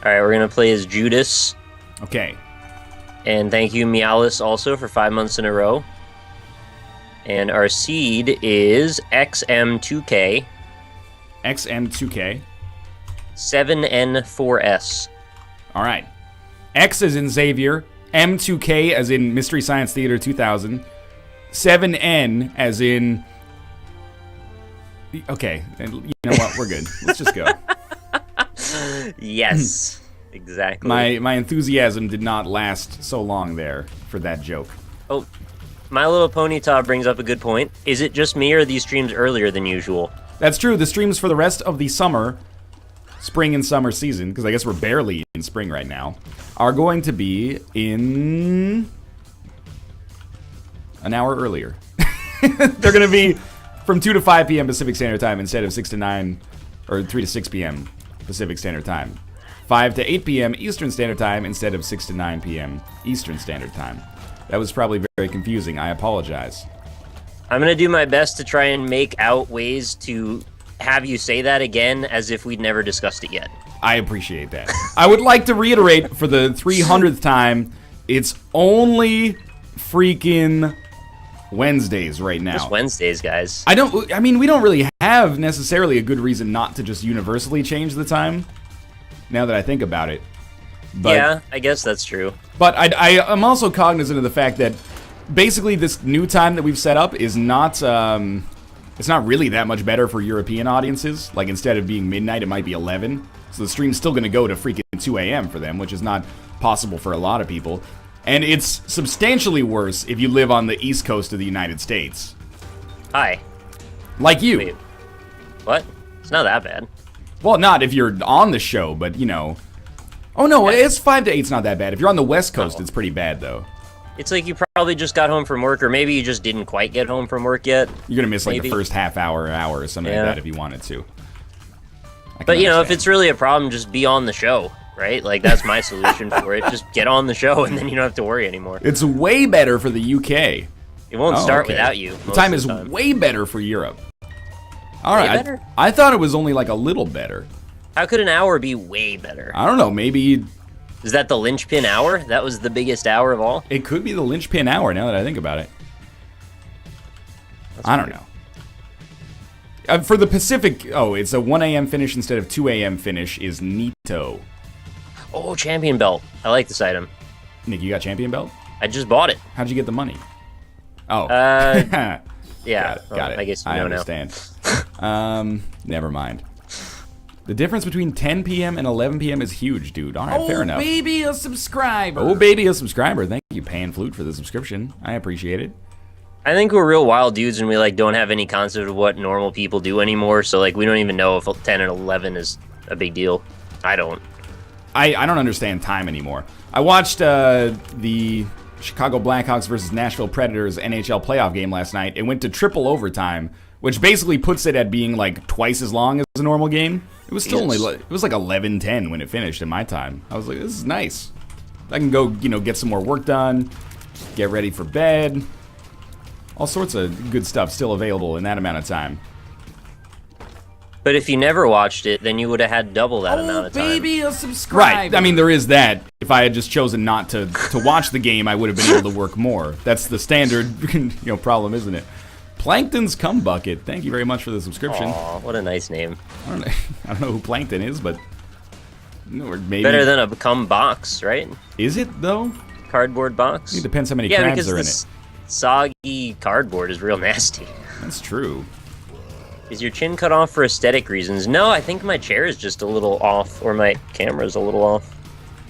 All right, we're gonna play as Judas. Okay. And thank you, Meowlis, also for 5 months in a row. And our seed is XM2K. XM2K. 7N4S. All right. X as in Xavier. M2K as in Mystery Science Theater 2000. 7N as in... Okay. You know what? We're good. Let's just go. Yes. Exactly. My enthusiasm did not last so long there for that joke. Oh, My Little Pony Todd brings up a good point. Is it just me, or are these streams earlier than usual? That's true. The streams for the rest of the spring and summer season, because I guess we're barely in spring right now, are going to be in an hour earlier. They're going to be from 2 to 5 p.m. Pacific Standard Time instead of 6 to 9, or 3 to 6 p.m. Pacific Standard Time. 5 to 8 p.m. Eastern Standard Time instead of 6 to 9 p.m. Eastern Standard Time. That was probably very confusing. I apologize. I'm going to do my best to try and make out ways to have you say that again as if we'd never discussed it yet. I appreciate that. I would like to reiterate for the 300th time, it's only freaking Wednesdays right now. Just Wednesdays, guys. I mean, we don't really have necessarily a good reason not to just universally change the time, now that I think about it. But, yeah, I guess that's true. But I'm also cognizant of the fact that basically this new time that we've set up is not, it's not really that much better for European audiences. Like, instead of being midnight, it might be 11. So the stream's still going to go to freaking 2 a.m. for them, which is not possible for a lot of people. And it's substantially worse if you live on the East Coast of the United States. Hi. Like you. Wait, what? It's not that bad. Well, not if you're on the show, but, you know. Oh, no, it's 5 to 8's not that bad. If you're on the West Coast, it's pretty bad, though. It's like you probably just got home from work, or maybe you just didn't quite get home from work yet. You're going to miss, like, the first half hour or something like that if you wanted to. But, you know, if it's really a problem, just be on the show, right? Like, that's my solution for it. Just get on the show, and then you don't have to worry anymore. It's way better for the UK. It won't start without you. The time is way better for Europe. All right, I thought it was only, like, a little better. How could an hour be way better? I don't know, maybe... Is that the linchpin hour? That was the biggest hour of all? It could be the linchpin hour, now that I think about it. I don't know. For the Pacific, it's a 1 a.m. finish instead of 2 a.m. finish is neato. Oh, champion belt. I like this item. Nick, you got champion belt? I just bought it. How'd you get the money? Oh. Yeah. Got it. I guess you know understand. Never mind. The difference between 10 p.m. and 11 p.m. is huge, dude. All right, fair enough. Oh, baby, a subscriber. Oh, baby, a subscriber. Thank you, Pan Flute, for the subscription. I appreciate it. I think we're real wild dudes, and we like don't have any concept of what normal people do anymore. So like we don't even know if 10 and 11 is a big deal. I don't. I don't understand time anymore. I watched the Chicago Blackhawks versus Nashville Predators NHL playoff game last night. It went to triple overtime, which basically puts it at being like twice as long as a normal game. It was still it was like 11:10 when it finished in my time. I was like, this is nice. I can go, get some more work done, get ready for bed. All sorts of good stuff still available in that amount of time. But if you never watched it, then you would have had double that amount of time. Oh, baby, a subscriber. Right. I mean, there is that. If I had just chosen not to watch the game, I would have been able to work more. That's the standard, problem, isn't it? Plankton's Cum Bucket. Thank you very much for the subscription. Aw, what a nice name. I don't know who Plankton is, but maybe better than a cum box, right? Is it though? Cardboard box. It depends how many crabs are in it. Soggy cardboard is real nasty. That's true. Is your chin cut off for aesthetic reasons? No, I think my chair is just a little off, or my camera's a little off.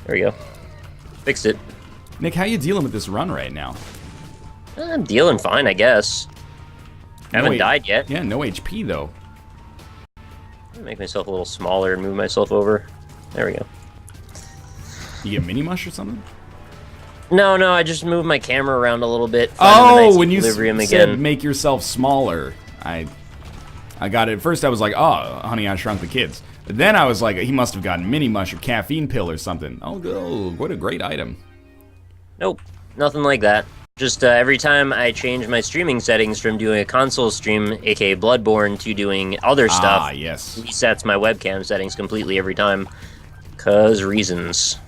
There we go. Fixed it. Nick, how you dealing with this run right now? I'm dealing fine, I guess. Haven't died yet. Yeah, no HP though. Make myself a little smaller and move myself over. There we go. You get mini mush or something? No, I just moved my camera around a little bit. Oh, when you said make yourself smaller, I got it. At first I was like, oh, Honey, I Shrunk the Kids. But then I was like, he must have gotten mini mush or caffeine pill or something. Oh, what a great item. Nope, nothing like that. Just every time I change my streaming settings from doing a console stream, aka Bloodborne, to doing other stuff, yes, resets my webcam settings completely every time. 'Cause reasons.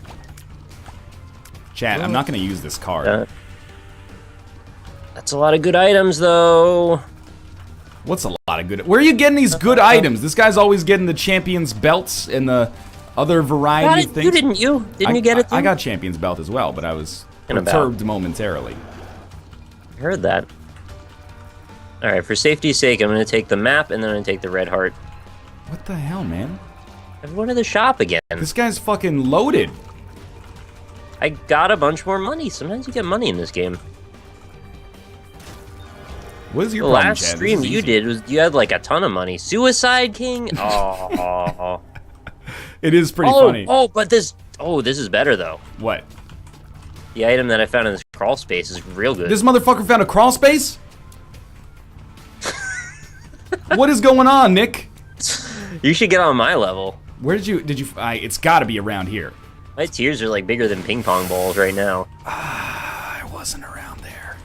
Chat, I'm not going to use this card. That's a lot of good items, though. What's a lot of good... Where are you getting these good items? This guy's always getting the Champions belts and the other variety of things. You didn't you? Didn't you get it, too? I got Champions belt as well, but I was perturbed momentarily. I heard that. Alright, for safety's sake, I'm going to take the map, and then I'm going to take the red heart. What the hell, man? I'm going to the shop again. This guy's fucking loaded. I got a bunch more money. Sometimes you get money in this game. What is your the problem, last Chad? stream you did was you had like a ton of money. Suicide King? Oh. It is pretty funny. But this is better though. What? The item that I found in this crawl space is real good. This motherfucker found a crawl space? What is going on, Nick? You should get on my level. Where did you it's gotta be around here. My tears are like bigger than ping pong balls right now. I wasn't around there.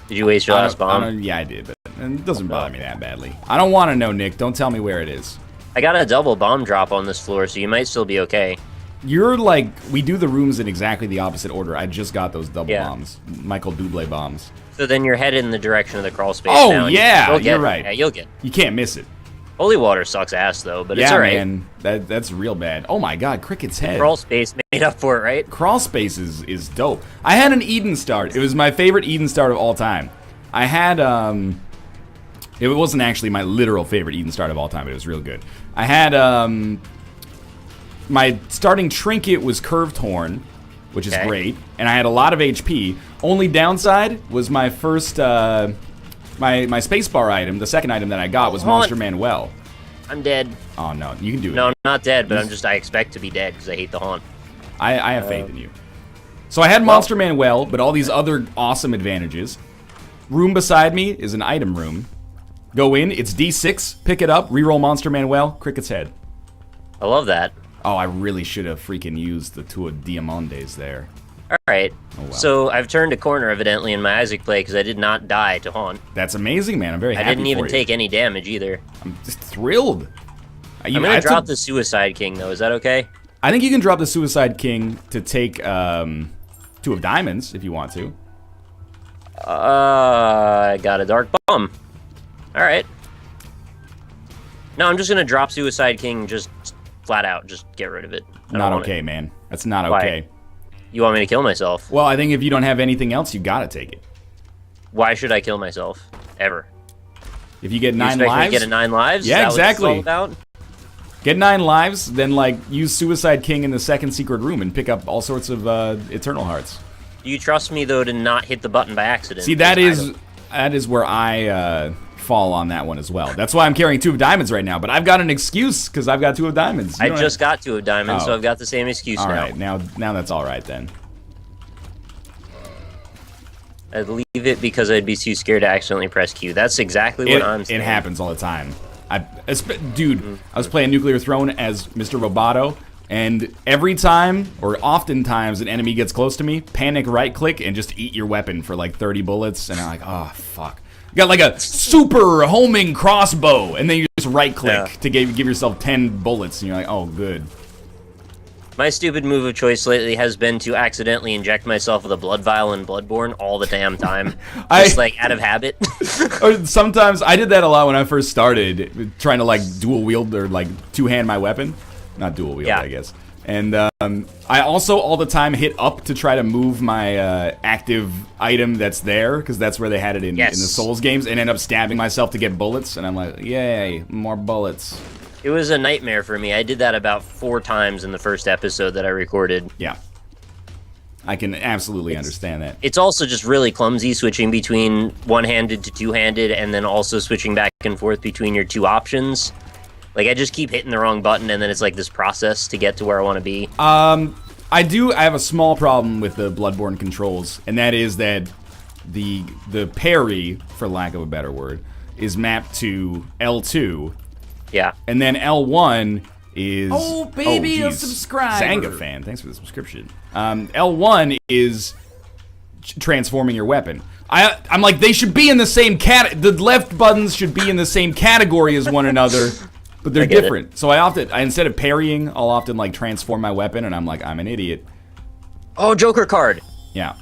Did you waste your last bomb? Yeah, I did, but it doesn't bother me that badly. I don't want to know, Nick. Don't tell me where it is. I got a double bomb drop on this floor, so you might still be okay. You're like, we do the rooms in exactly the opposite order. I just got those double bombs. Michael Bublé bombs. So then you're headed in the direction of the crawl space now. now. Oh, yeah, you're right. Yeah, you'll get. You can't miss it. Holy water sucks ass, though, but it's yeah, alright. Man, that's real bad. Oh my god, Cricket's head. Crawl space made up for it, right? Crawl space is dope. I had an Eden start. It was my favorite Eden start of all time. I had, it wasn't actually my literal favorite Eden start of all time, but it was real good. I had, my starting trinket was Curved Horn, which is great, and I had a lot of HP. Only downside was my first, my spacebar item, the second item that I got was Monster Manuel. I'm dead. Oh no, you can do it. No, I'm not dead, but I expect to be dead because I hate the haunt. I have faith in you. So I had Monster Manuel, but all these other awesome advantages. Room beside me is an item room. Go in, it's D6, pick it up, reroll Monster Manuel, Cricket's head. I love that. Oh, I really should have freaking used the two Diamondes there. Alright, well. So I've turned a corner evidently in my Isaac play because I did not die to haunt. That's amazing, man. I'm very happy I didn't even for you. take any damage either. I'm just thrilled. I'm gonna drop the Suicide King though, is that okay? I think you can drop the Suicide King to take 2 of Diamonds if you want to. I got a Dark Bomb. Alright. No, I'm just gonna drop Suicide King just flat out. Just get rid of it. Not okay, man. That's not okay. You want me to kill myself? Well, I think if you don't have anything else, you gotta take it. Why should I kill myself? Ever? If you get 9 expect lives? Me to get a 9 lives? Yeah, Is that exactly. What it's all about? Get 9 lives, then like use Suicide King in the second secret room and pick up all sorts of Eternal Hearts. Do you trust me though to not hit the button by accident? See, that is where I fall on that one as well. That's why I'm carrying 2 of Diamonds right now. But I've got an excuse because I've got 2 of Diamonds. I just got 2 of Diamonds, so I've got the same excuse all now. All right, now that's all right then. I'd leave it because I'd be too scared to accidentally press Q. That's exactly what I'm saying. It happens all the time. Dude, I was playing Nuclear Throne as Mr. Roboto, and every time, or oftentimes, an enemy gets close to me, panic right-click and just eat your weapon for like 30 bullets, and I'm like, oh, fuck. You got like a super homing crossbow, and then you just right-click to give yourself 10 bullets, and you're like, oh, good. My stupid move of choice lately has been to accidentally inject myself with a blood vial in Bloodborne all the damn time. Just like out of habit. Sometimes, I did that a lot when I first started, trying to like dual wield or like two-hand my weapon. Not dual wield, I guess. And I also all the time hit up to try to move my active item that's there, because that's where they had it in the Souls games, and end up stabbing myself to get bullets, and I'm like, yay, more bullets. It was a nightmare for me. I did that about 4 times in the first episode that I recorded. Yeah. I can absolutely understand that. It's also just really clumsy switching between one-handed to two-handed and then also switching back and forth between your 2 options. Like, I just keep hitting the wrong button and then it's like this process to get to where I want to be. I have a small problem with the Bloodborne controls, and that is that the parry, for lack of a better word, is mapped to L2. Yeah. And then L1 is... Oh, baby, a subscriber. Zanga fan, thanks for the subscription. L1 is transforming your weapon. I'm like, they should be in the same the left buttons should be in the same category as one another. But they're different. So instead of parrying, I'll often like transform my weapon, and I'm like, I'm an idiot. Oh, Joker card. Yeah.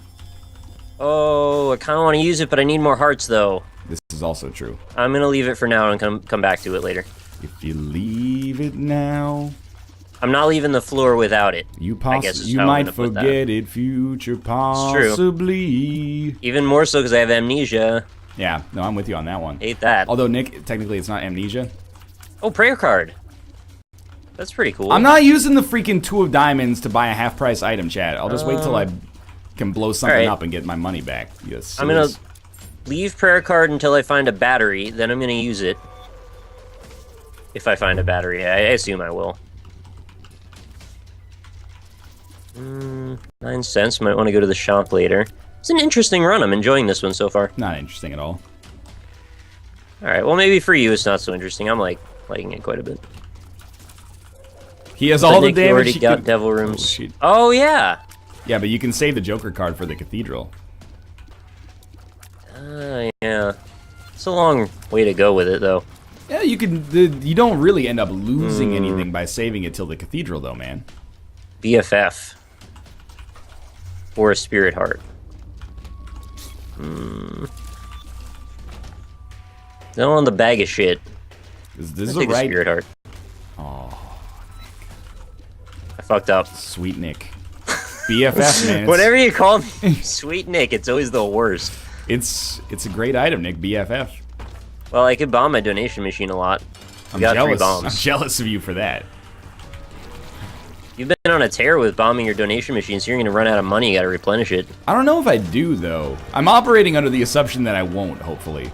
Oh, I kind of want to use it, but I need more hearts, though. This is also true. I'm going to leave it for now and come back to it later. If you leave it now... I'm not leaving the floor without it. You might forget it, future possibly. Even more so because I have amnesia. Yeah, no, I'm with you on that one. Hate that. Although, Nick, technically it's not amnesia. Oh, prayer card. That's pretty cool. I'm not using the freaking 2 of diamonds to buy a half-price item, chat. I'll just wait till I can blow something up and get my money back. Yes. I'm going to leave prayer card until I find a battery. Then I'm going to use it. If I find a battery. I assume I will. 9 cents. Might want to go to the shop later. It's an interesting run. I'm enjoying this one so far. Not interesting at all. Alright, well maybe for you it's not so interesting. I'm liking it quite a bit. He has all the Nick, damage. you already got devil rooms. Oh, yeah! Yeah, but you can save the Joker card for the cathedral. Yeah. It's a long way to go with it, though. Yeah, you can. You don't really end up losing anything by saving it till the cathedral, though, man. BFF. Or a spirit heart. Don't want the bag of shit. This is a right. Spirit heart. Oh, I fucked up. Sweet Nick. BFF, man. Whatever you call me, Sweet Nick, it's always the worst. It's a great item, Nick. BFF. Well, I could bomb my donation machine a lot. I'm jealous. I'm jealous of you for that. You've been on a tear with bombing your donation machine, so you're going to run out of money. You got to replenish it. I don't know if I do, though. I'm operating under the assumption that I won't, hopefully.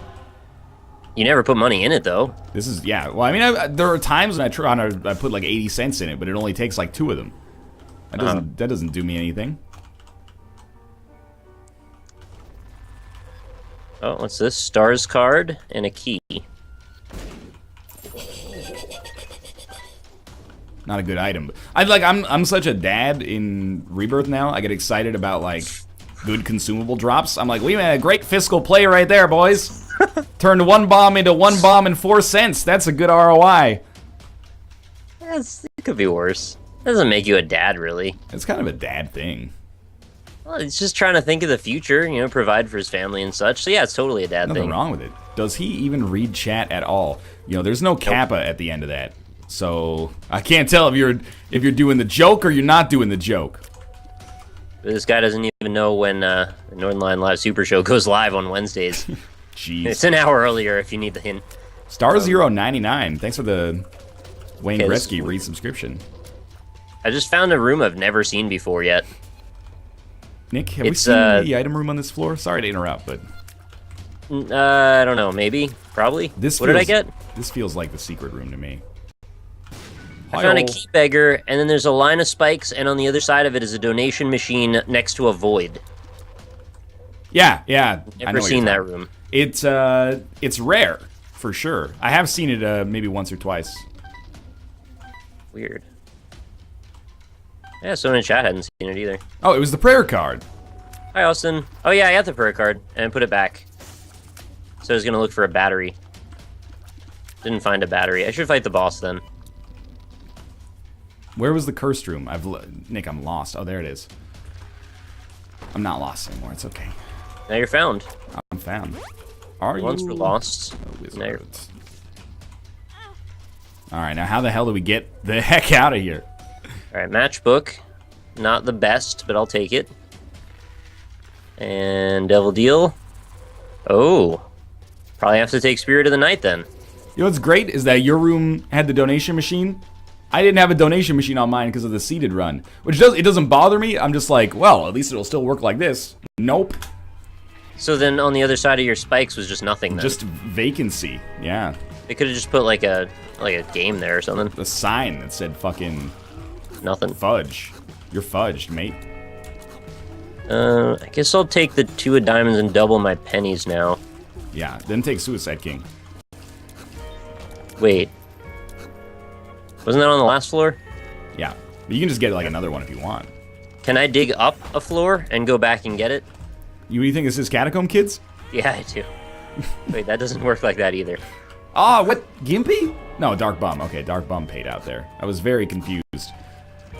You never put money in it, though. This is, yeah. Well, I mean, there are times when I put like 80 cents in it, but it only takes like 2 of them. That doesn't do me anything. Oh, what's this? Stars card and a key. Not a good item. I'm such a dad in Rebirth now. I get excited about like good consumable drops. I'm like, we made a great fiscal play right there, boys. Turned 1 bomb into 1 bomb and 4 cents. That's a good ROI. It could be worse. Doesn't make you a dad, really. It's kind of a dad thing. Well, it's just trying to think of the future, you know, provide for his family and such. So yeah, it's totally a dad thing. Nothing wrong with it. Does he even read chat at all? You know, there's no kappa at the end of that. So I can't tell if you're doing the joke or you're not doing the joke. This guy doesn't even know when the Northern Line Live Super Show goes live on Wednesdays. Jeez. It's an hour earlier if you need the hint. Star099. Thanks for the Wayne Gretzky resubscription. I just found a room I've never seen before yet. Nick, have we seen the item room on this floor? Sorry to interrupt, but... I don't know. Maybe. Probably. What did I get? This feels like the secret room to me. I found a key beggar, and then there's a line of spikes, and on the other side of it is a donation machine next to a void. Yeah. Never seen that room. It's rare, for sure. I have seen it maybe once or twice. Weird. Yeah, someone in chat hadn't seen it either. Oh, it was the prayer card. Hi, Austin. Oh yeah, I got the prayer card, and put it back. So I was gonna look for a battery. Didn't find a battery. I should fight the boss then. Where was the cursed room? Nick, I'm lost. Oh, there it is. I'm not lost anymore. It's okay. Now you're found. I'm found. Are you? Once we're lost. Alright, now how the hell do we get the heck out of here? Alright, matchbook. Not the best, but I'll take it. And Devil Deal. Oh. Probably have to take Spirit of the Night then. You know what's great is that your room had the donation machine. I didn't have a donation machine on mine because of the seeded run. Which it doesn't bother me. I'm just like, well, at least it'll still work like this. Nope. So then on the other side of your spikes was just nothing then? Just vacancy, yeah. They could have just put like a game there or something. The sign that said fucking... Nothing. Fudge. You're fudged, mate. I guess I'll take the 2 of diamonds and double my pennies now. Yeah, then take Suicide King. Wait. Wasn't that on the last floor? Yeah. But you can just get like another one if you want. Can I dig up a floor and go back and get it? You think this is Catacomb Kids? Yeah, I do. Wait, that doesn't work like that either. Ah, what? Gimpy? No, Dark Bum. Okay, Dark Bum paid out there. I was very confused.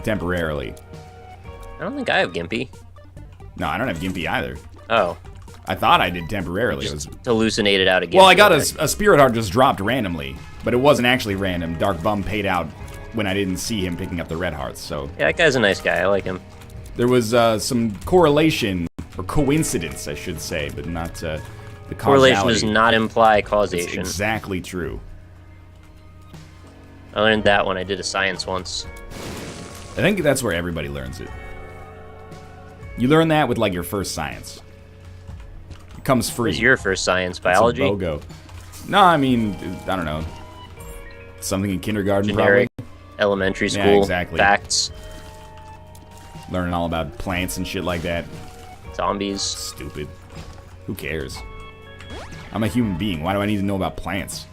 Temporarily. I don't think I have Gimpy. No, I don't have Gimpy either. Oh. I thought I did temporarily. Just hallucinated out again. Well, I got a Spirit Heart just dropped randomly, but it wasn't actually random. Dark Bum paid out when I didn't see him picking up the red hearts, so... Yeah, that guy's a nice guy. I like him. There was some correlation, or coincidence, I should say, but not the causality. Correlation does not imply causation. That's exactly true. I learned that when I did a science once. I think that's where everybody learns it. You learn that with, like, your first science. It comes free. What's your first science? Biology? It's a BOGO. No, I mean, I don't know. Something in kindergarten, Generic, probably. elementary school, Yeah, exactly. Facts. Learning all about plants and shit like that. Zombies. Stupid. Who cares? I'm a human being. Why do I need to know about plants?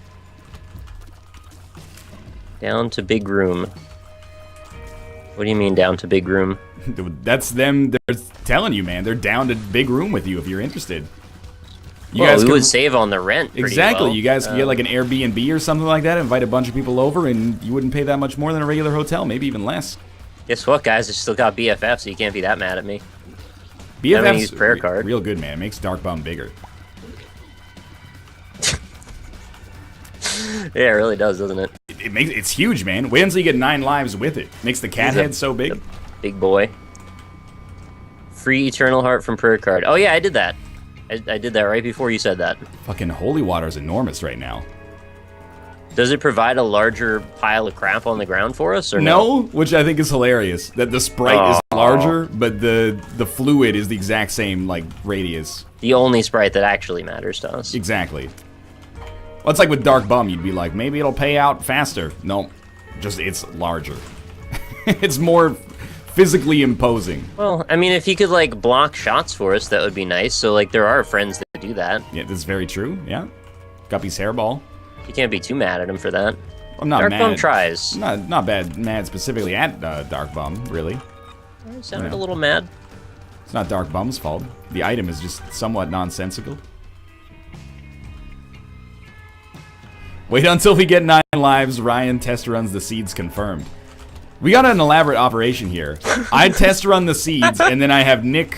Down to big room. What do you mean down to big room? That's them. They're telling you, man. They're down to big room with you if you're interested. You Well, guys we could would save on the rent pretty exactly. well. You guys could get like an Airbnb or something like that. Invite a bunch of people over, and you wouldn't pay that much more than a regular hotel. Maybe even less. Guess what, guys? I still got BFF, so you can't be that mad at me. BFF's use prayer card. real good, man. It makes Dark Bum bigger. Yeah, it really does, doesn't it? It's huge, man. Wait until you get 9 lives with it. Makes the cat He's a- head so big. Big boy. Free Eternal Heart from prayer card. Oh yeah, I did that. I did that right before you said that. Fucking holy water's enormous right now. Does it provide a larger pile of crap on the ground for us, or No, which I think is hilarious. That the sprite is Oh. larger, but the fluid is the exact same, like, radius. The only sprite that actually matters to us. Exactly. Well, it's like with Dark Bum, you'd be like, maybe it'll pay out faster. No, just it's larger. It's more physically imposing. Well, I mean, if he could, like, block shots for us, that would be nice. So, like, there are friends that do that. Yeah, that's very true, yeah. Guppy's hairball. You can't be too mad at him for that. I'm not Dark mad. Bum tries. Not mad specifically at Dark Bum, really. I sounded a little mad. It's not Dark Bum's fault. The item is just somewhat nonsensical. Wait until we get 9 lives. Ryan test runs the seeds confirmed. We got an elaborate operation here. I test run the seeds, and then I have Nick.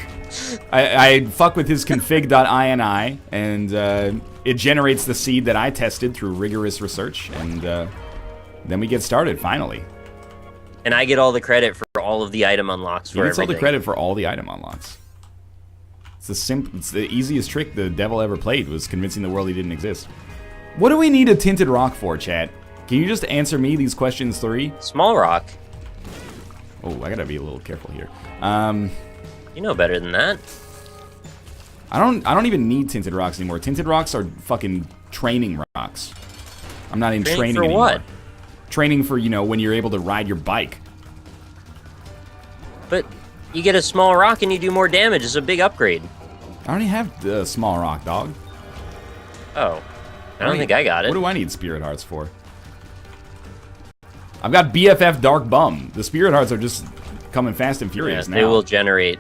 I fuck with his config.ini, and it generates the seed that I tested through rigorous research, and then we get started finally. And I get all the credit for all of the item unlocks for He gets all everything. the credit for all the item unlocks. It's the easiest trick the devil ever played, was convincing the world he didn't exist. What do we need a tinted rock for, chat? Can you just answer me these questions 3? Small rock. Oh, I gotta be a little careful here. You know better than that. I don't even need tinted rocks anymore. Tinted rocks are fucking training rocks. I'm not in training for anymore. what? Training for, you know, when you're able to ride your bike. But you get a small rock and you do more damage. It's a big upgrade. I already have the small rock, dog. Oh. I don't think I got it. What do I need Spirit Hearts for? I've got BFF Dark Bum. The Spirit Hearts are just coming fast and furious now. They will generate,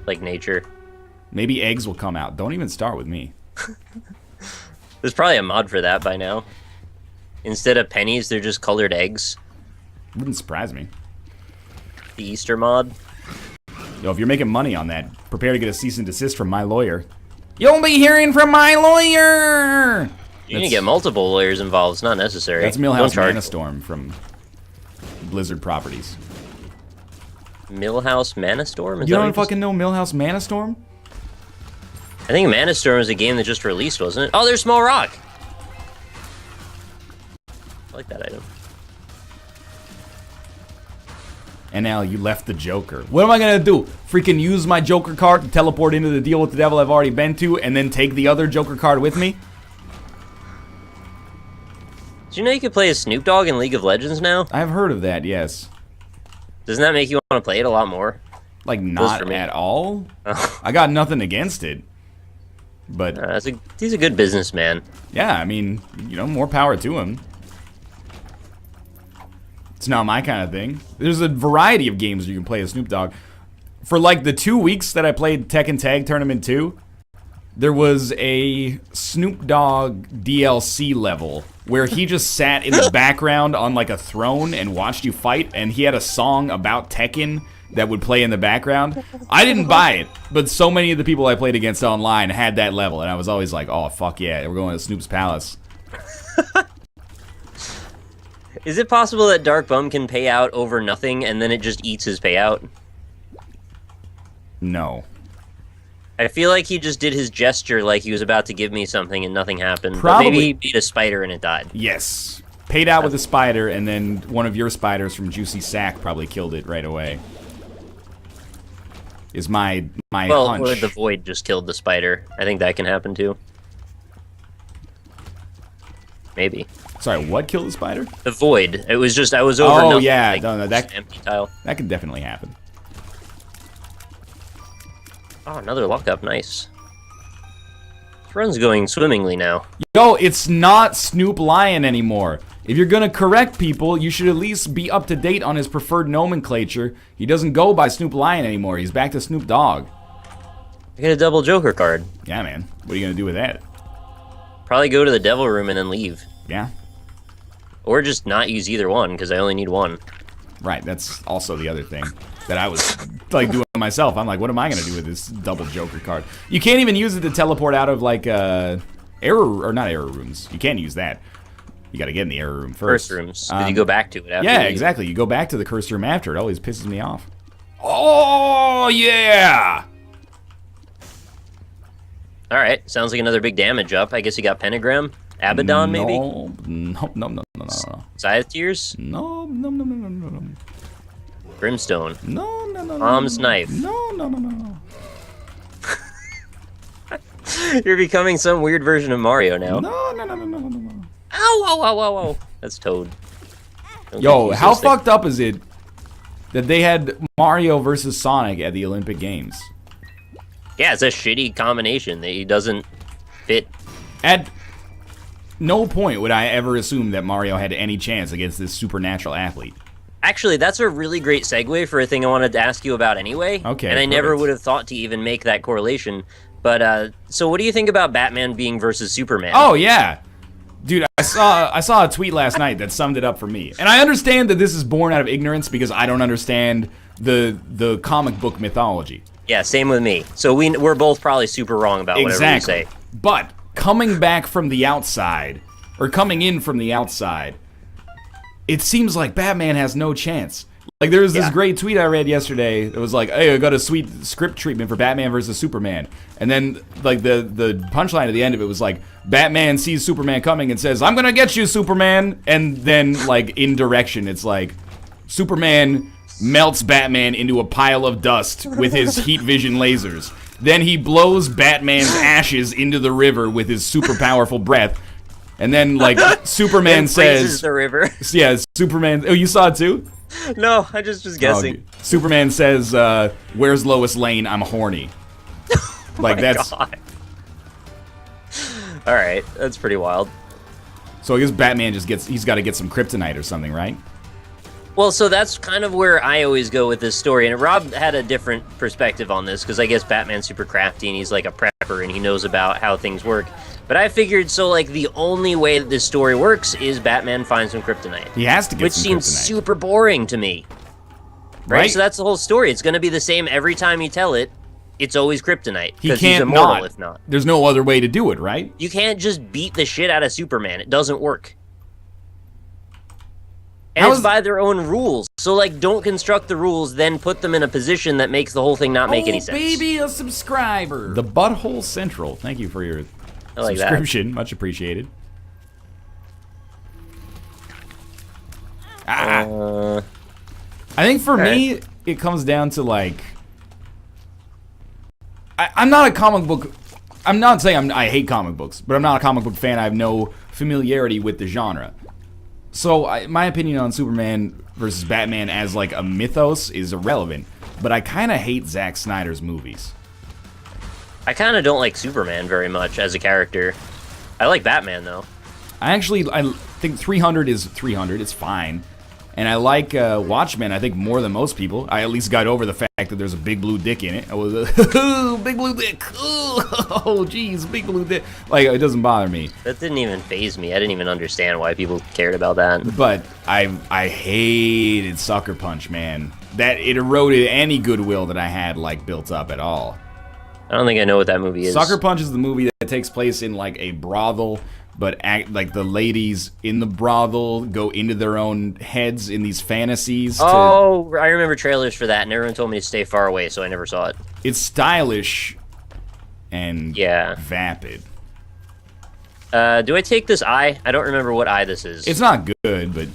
like, nature. Maybe eggs will come out. Don't even start with me. There's probably a mod for that by now. Instead of pennies, they're just colored eggs. Wouldn't surprise me. The Easter mod. Yo, if you're making money on that, prepare to get a cease and desist from my lawyer. You'll be hearing from my lawyer! You can get multiple lawyers involved. It's not necessary. That's Don't Millhouse charge- Manastorm from Blizzard Properties. Millhouse Manastorm? Is You that don't what fucking know Millhouse Manastorm? I think Manastorm is a game that just released, wasn't it? Oh, there's Small Rock! I like that item. NL, you left the Joker. What am I gonna do? Freaking use my Joker card to teleport into the deal with the devil I've already been to, and then take the other Joker card with me? Did you know you could play as Snoop Dogg in League of Legends now? I've heard of that, yes. Doesn't that make you want to play it a lot more? Like, for not me. at all? Oh. I got nothing against it. But, He's a good businessman. yeah, I mean, you know, more power to him. It's not my kind of thing. There's a variety of games you can play as Snoop Dogg. For, like, the 2 weeks that I played Tekken Tag Tournament 2, there was a Snoop Dogg DLC level where he just sat in the background on like a throne and watched you fight, and he had a song about Tekken that would play in the background. I didn't buy it, but so many of the people I played against online had that level, and I was always like, oh, fuck yeah, we're going to Snoop's Palace. Is it possible that Dark Bum can pay out over nothing and then it just eats his payout? No. I feel like he just did his gesture like he was about to give me something and nothing happened. Probably. But maybe he beat a spider and it died. Yes. Paid out with a spider, and then one of your spiders from Juicy Sack probably killed it right away. Is my hunch. Or the Void just killed the spider. I think that can happen too. Maybe. Sorry, what killed the spider? The Void. It was just, I was over nothing. Yeah. Like, No, that empty tile. That could definitely happen. Oh, another luck up. Nice. This run's going swimmingly now. Yo, it's not Snoop Lion anymore. If you're gonna correct people, you should at least be up to date on his preferred nomenclature. He doesn't go by Snoop Lion anymore. He's back to Snoop Dogg. I get a double Joker card. Yeah, man. What are you gonna do with that? Probably go to the Devil Room and then leave. Yeah. Or just not use either one, because I only need one. Right, that's also the other thing that I was like doing myself. I'm like, what am I gonna do with this double Joker card? You can't even use it to teleport out of like not error rooms. You can't use that. You gotta get in the error room first. First rooms. Did you go back to it after? Yeah, exactly. You go back to the cursed room after. It always pisses me off. Oh yeah. All right, sounds like another big damage up. I guess you got Pentagram, Abaddon, maybe. No. Scythe Tears. No. Brimstone. No. Mom's Knife. No. You're becoming some weird version of Mario now. No. Ow. That's Toad. Yo, how fucked up is it that they had Mario versus Sonic at the Olympic Games? Yeah, it's a shitty combination that he doesn't fit. At no point would I ever assume that Mario had any chance against this supernatural athlete. Actually, that's a really great segue for a thing I wanted to ask you about anyway. Okay, and I never perfect. would have thought to even make that correlation. But, so what do you think about Batman being versus Superman? Oh, yeah. Dude, I saw a tweet last night that summed it up for me. And I understand that this is born out of ignorance because I don't understand the comic book mythology. Yeah, same with me. So we're both probably super wrong about whatever we say. But coming back from the outside, or coming in from the outside, it seems like Batman has no chance. Like, there was this great tweet I read yesterday that was like, hey, I got a sweet script treatment for Batman versus Superman. And then, like, the punchline at the end of it was like, Batman sees Superman coming and says, I'm gonna get you, Superman! And then, like, in direction, it's like, Superman melts Batman into a pile of dust with his heat vision lasers. Then he blows Batman's ashes into the river with his super powerful breath. And then, like, Superman says... the river. Yeah, Superman... Oh, you saw it too? No, I just was guessing. Oh, Superman says, where's Lois Lane? I'm horny. Like, that's... God. Alright, that's pretty wild. So I guess Batman just gets... He's got to get some kryptonite or something, right? Well, so that's kind of where I always go with this story, and Rob had a different perspective on this, because I guess Batman's super crafty, and he's like a prepper, and he knows about how things work. But I figured, so, like, the only way that this story works is Batman finds some kryptonite. He has to get some kryptonite. Which seems super boring to me. Right? So that's the whole story. It's going to be the same every time you tell it. It's always kryptonite. Because he's immortal, if not. There's no other way to do it, right? You can't just beat the shit out of Superman. It doesn't work. And it's by their own rules. So, like, don't construct the rules, then put them in a position that makes the whole thing not make any sense. Baby, a subscriber. The Butthole Central. Thank you for your subscription. Much appreciated. I think for me, it comes down to, like... I'm not a comic book... I'm not saying I hate comic books, but I'm not a comic book fan. I have no familiarity with the genre. So, my opinion on Superman versus Batman as, like, a mythos is irrelevant. But I kind of hate Zack Snyder's movies. I kind of don't like Superman very much as a character. I like Batman, though. I think 300 is 300. It's fine. And I like Watchmen, I think, more than most people. I at least got over the fact that there's a big blue dick in it. I was big blue dick. Oh, jeez, big blue dick. Like, it doesn't bother me. That didn't even faze me. I didn't even understand why people cared about that. But I hated Sucker Punch, man. That it eroded any goodwill that I had, like, built up at all. I don't think I know what that movie is. Sucker Punch is the movie that takes place in, like, a brothel, but like the ladies in the brothel go into their own heads in these fantasies. Oh, I remember trailers for that, and everyone told me to stay far away, so I never saw it. It's stylish and vapid. Do I take this eye? I don't remember what eye this is. It's not good, but...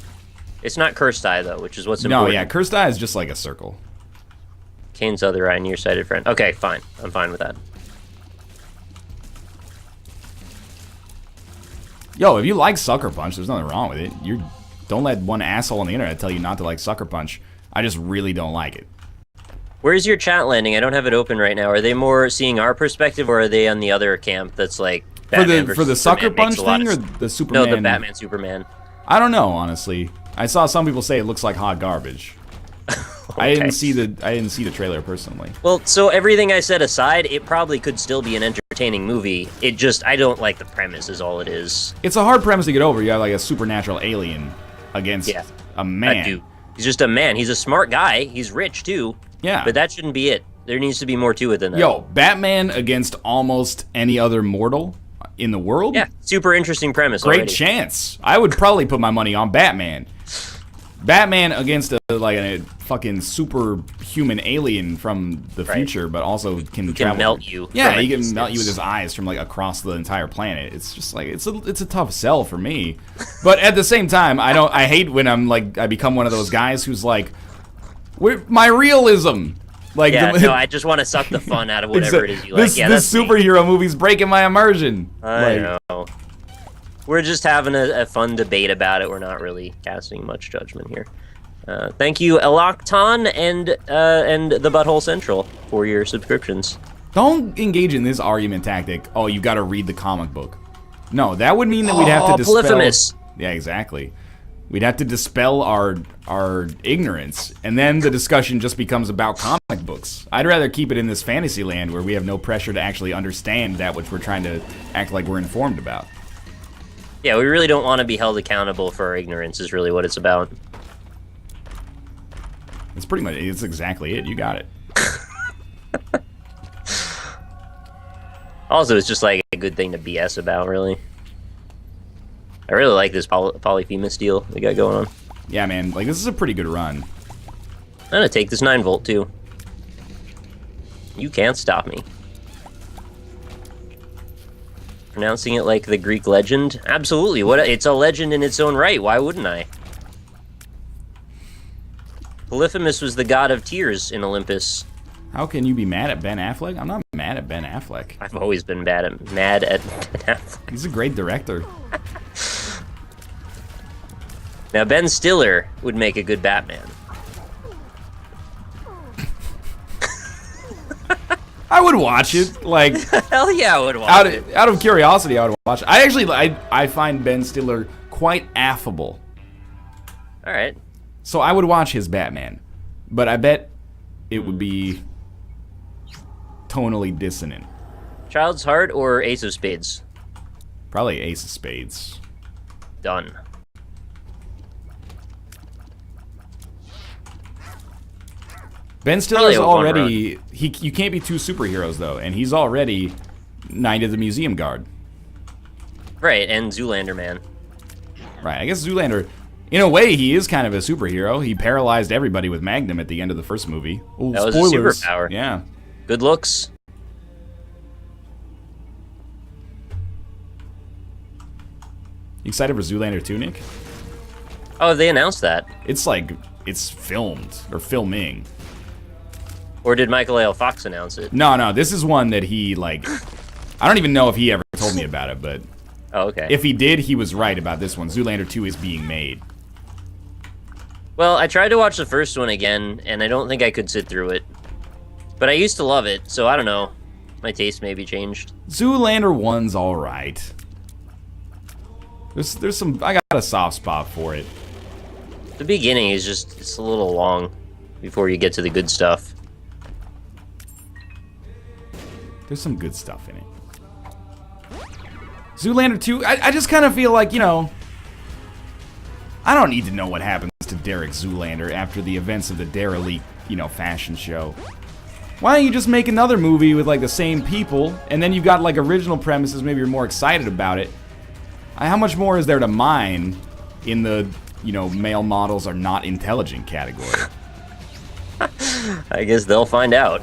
It's not cursed eye, though, which is what's important. No, yeah, cursed eye is just like a circle. Kane's other eye, nearsighted friend. Okay, fine. I'm fine with that. Yo, if you like Sucker Punch, there's nothing wrong with it. Don't let one asshole on the internet tell you not to like Sucker Punch. I just really don't like it. Where's your chat landing? I don't have it open right now. Are they more seeing our perspective, or are they on the other camp that's like Batman for the Sucker Punch thing, or the Superman? No, the Batman Superman. I don't know, honestly. I saw some people say it looks like hot garbage. Okay. I didn't see the trailer personally. Well, so everything I said aside, it probably could still be an entertaining movie. It just, I don't like the premise is all it is. It's a hard premise to get over. You have like a supernatural alien against a man. Dude. He's just a man. He's a smart guy. He's rich too. Yeah. But that shouldn't be it. There needs to be more to it than that. Yo, Batman against almost any other mortal in the world? Yeah, super interesting premise. Great already. chance. I would probably put my money on Batman. Batman against a fucking superhuman alien from the future, but also can travel. Melt you. Yeah, he can melt you with his eyes from like across the entire planet. It's just like it's a tough sell for me. But at the same time, I hate when I become one of those guys who's like, my realism. Like no, I just want to suck the fun out of whatever it is you like. This superhero movie's breaking my immersion. I know. We're just having a fun debate about it. We're not really casting much judgment here. Thank you, Elocton and the Butthole Central for your subscriptions. Don't engage in this argument tactic. Oh, you got to read the comic book. No, that would mean that we'd have to dispel. Polyphemus. Yeah, exactly. We'd have to dispel our ignorance, and then the discussion just becomes about comic books. I'd rather keep it in this fantasy land where we have no pressure to actually understand that which we're trying to act like we're informed about. Yeah, we really don't want to be held accountable for our ignorance is really what it's about. It's exactly it. You got it. Also, it's just like a good thing to BS about, really. I really like this Polyphemus deal we got going on. Yeah, man. Like, this is a pretty good run. I'm gonna take this 9-volt, too. You can't stop me. Pronouncing it like the Greek legend? Absolutely. It's a legend in its own right. Why wouldn't I? Polyphemus was the god of tears in Olympus. How can you be mad at Ben Affleck? I'm not mad at Ben Affleck. I've always been mad at Ben Affleck. He's a great director. Now, Ben Stiller would make a good Batman. I would watch it. Like, hell yeah, I would watch it. Out of curiosity, I would watch it. I find Ben Stiller quite affable. All right. So I would watch his Batman, but I bet it would be tonally dissonant. Child's Heart or Ace of Spades? Probably Ace of Spades. Done. Ben Stiller's already... You can't be two superheroes, though, and he's already Knight of the Museum Guard. Right, and Zoolander Man. Right, I guess Zoolander... In a way, he is kind of a superhero. He paralyzed everybody with Magnum at the end of the first movie. Ooh, that was spoilers. a superpower. Yeah. Good looks. You excited for Zoolander 2, Nick? Oh, they announced that. It's like... It's filmed. Or filming. Or did Michael A. L. Fox announce it? No, this is one that he, like... I don't even know if he ever told me about it, but... Oh, okay. If he did, he was right about this one. Zoolander 2 is being made. Well, I tried to watch the first one again, and I don't think I could sit through it. But I used to love it, so I don't know. My taste maybe changed. Zoolander 1's alright. There's some... I got a soft spot for it. The beginning is just, it's a little long before you get to the good stuff. There's some good stuff in it. Zoolander 2, I just kind of feel like, you know, I don't need to know what happens to Derek Zoolander after the events of the Derelict, you know, fashion show. Why don't you just make another movie with, like, the same people, and then you've got, like, original premises, maybe you're more excited about it. How much more is there to mine in the, you know, male models are not intelligent category? I guess they'll find out.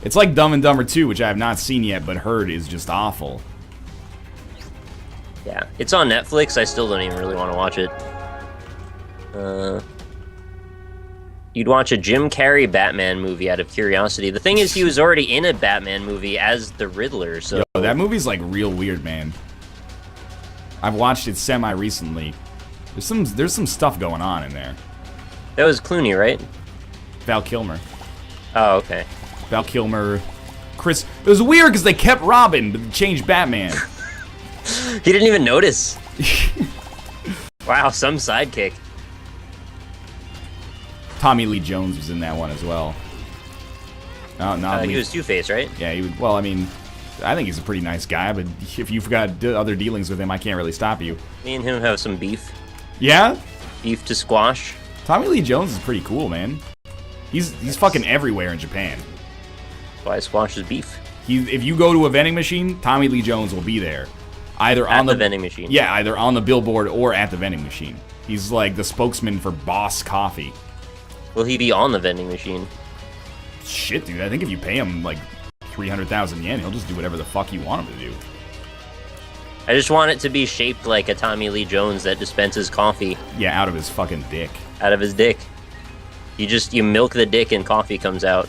It's like Dumb and Dumber 2, which I have not seen yet, but heard is just awful. Yeah, it's on Netflix. I still don't even really want to watch it. You'd watch a Jim Carrey Batman movie out of curiosity. The thing is, he was already in a Batman movie as the Riddler, so... Yo, that movie's, like, real weird, man. I've watched it semi-recently. There's some stuff going on in there. That was Clooney, right? Val Kilmer. Oh, okay. Val Kilmer. Chris... It was weird because they kept Robin, but they changed Batman. He didn't even notice. Wow, some sidekick. Tommy Lee Jones was in that one as well. He was Two-Face, right? Yeah, he was, well, I mean, I think he's a pretty nice guy, but if you've got other dealings with him, I can't really stop you. Me and him have some beef. Yeah? Beef to squash. Tommy Lee Jones is pretty cool, man. He's fucking everywhere in Japan. Why squash is beef? If you go to a vending machine, Tommy Lee Jones will be there. Either At on the vending machine. Yeah, either on the billboard or at the vending machine. He's like the spokesman for Boss Coffee. Will he be on the vending machine? Shit, dude. I think if you pay him like 300,000 yen, he'll just do whatever the fuck you want him to do. I just want it to be shaped like a Tommy Lee Jones that dispenses coffee. Yeah, out of his fucking dick. Out of his dick. You milk the dick and coffee comes out.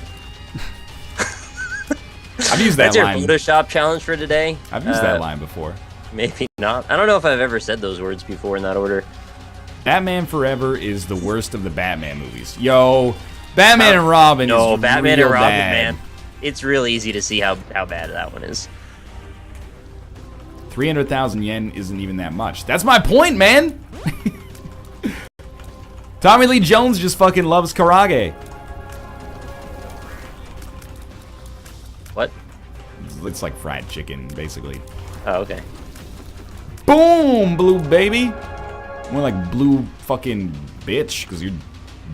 I've used that That's line. your Photoshop challenge for today? I've used that line before. Maybe not. I don't know if I've ever said those words before in that order. Batman Forever is the worst of the Batman movies. Yo, Batman and Robin is Batman real and Robin, bad. man. It's real easy to see how bad that one is. 300,000 yen isn't even that much. That's my point, man! Tommy Lee Jones just fucking loves karage. What? It's like fried chicken, basically. Oh, okay. Boom, blue baby! More like blue fucking bitch, because you're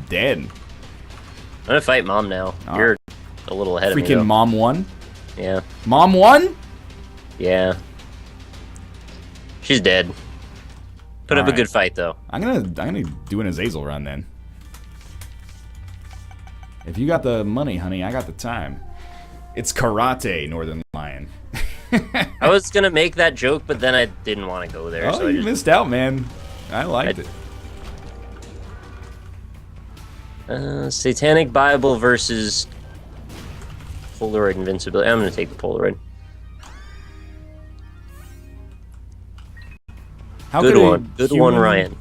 dead. I'm gonna fight Mom now. Oh. You're a little ahead of me, Freaking though. Mom won? Yeah. Mom won? Yeah. She's dead. Put up a Alright. good fight, though. I'm gonna do an Azazel run then. If you got the money, honey, I got the time. It's karate, Northern Lion. I was gonna make that joke, but then I didn't want to go there. Oh, so I you just... missed out, man. I liked it. Satanic Bible versus Polaroid Invincibility. I'm gonna take the Polaroid. Good one, Ryan.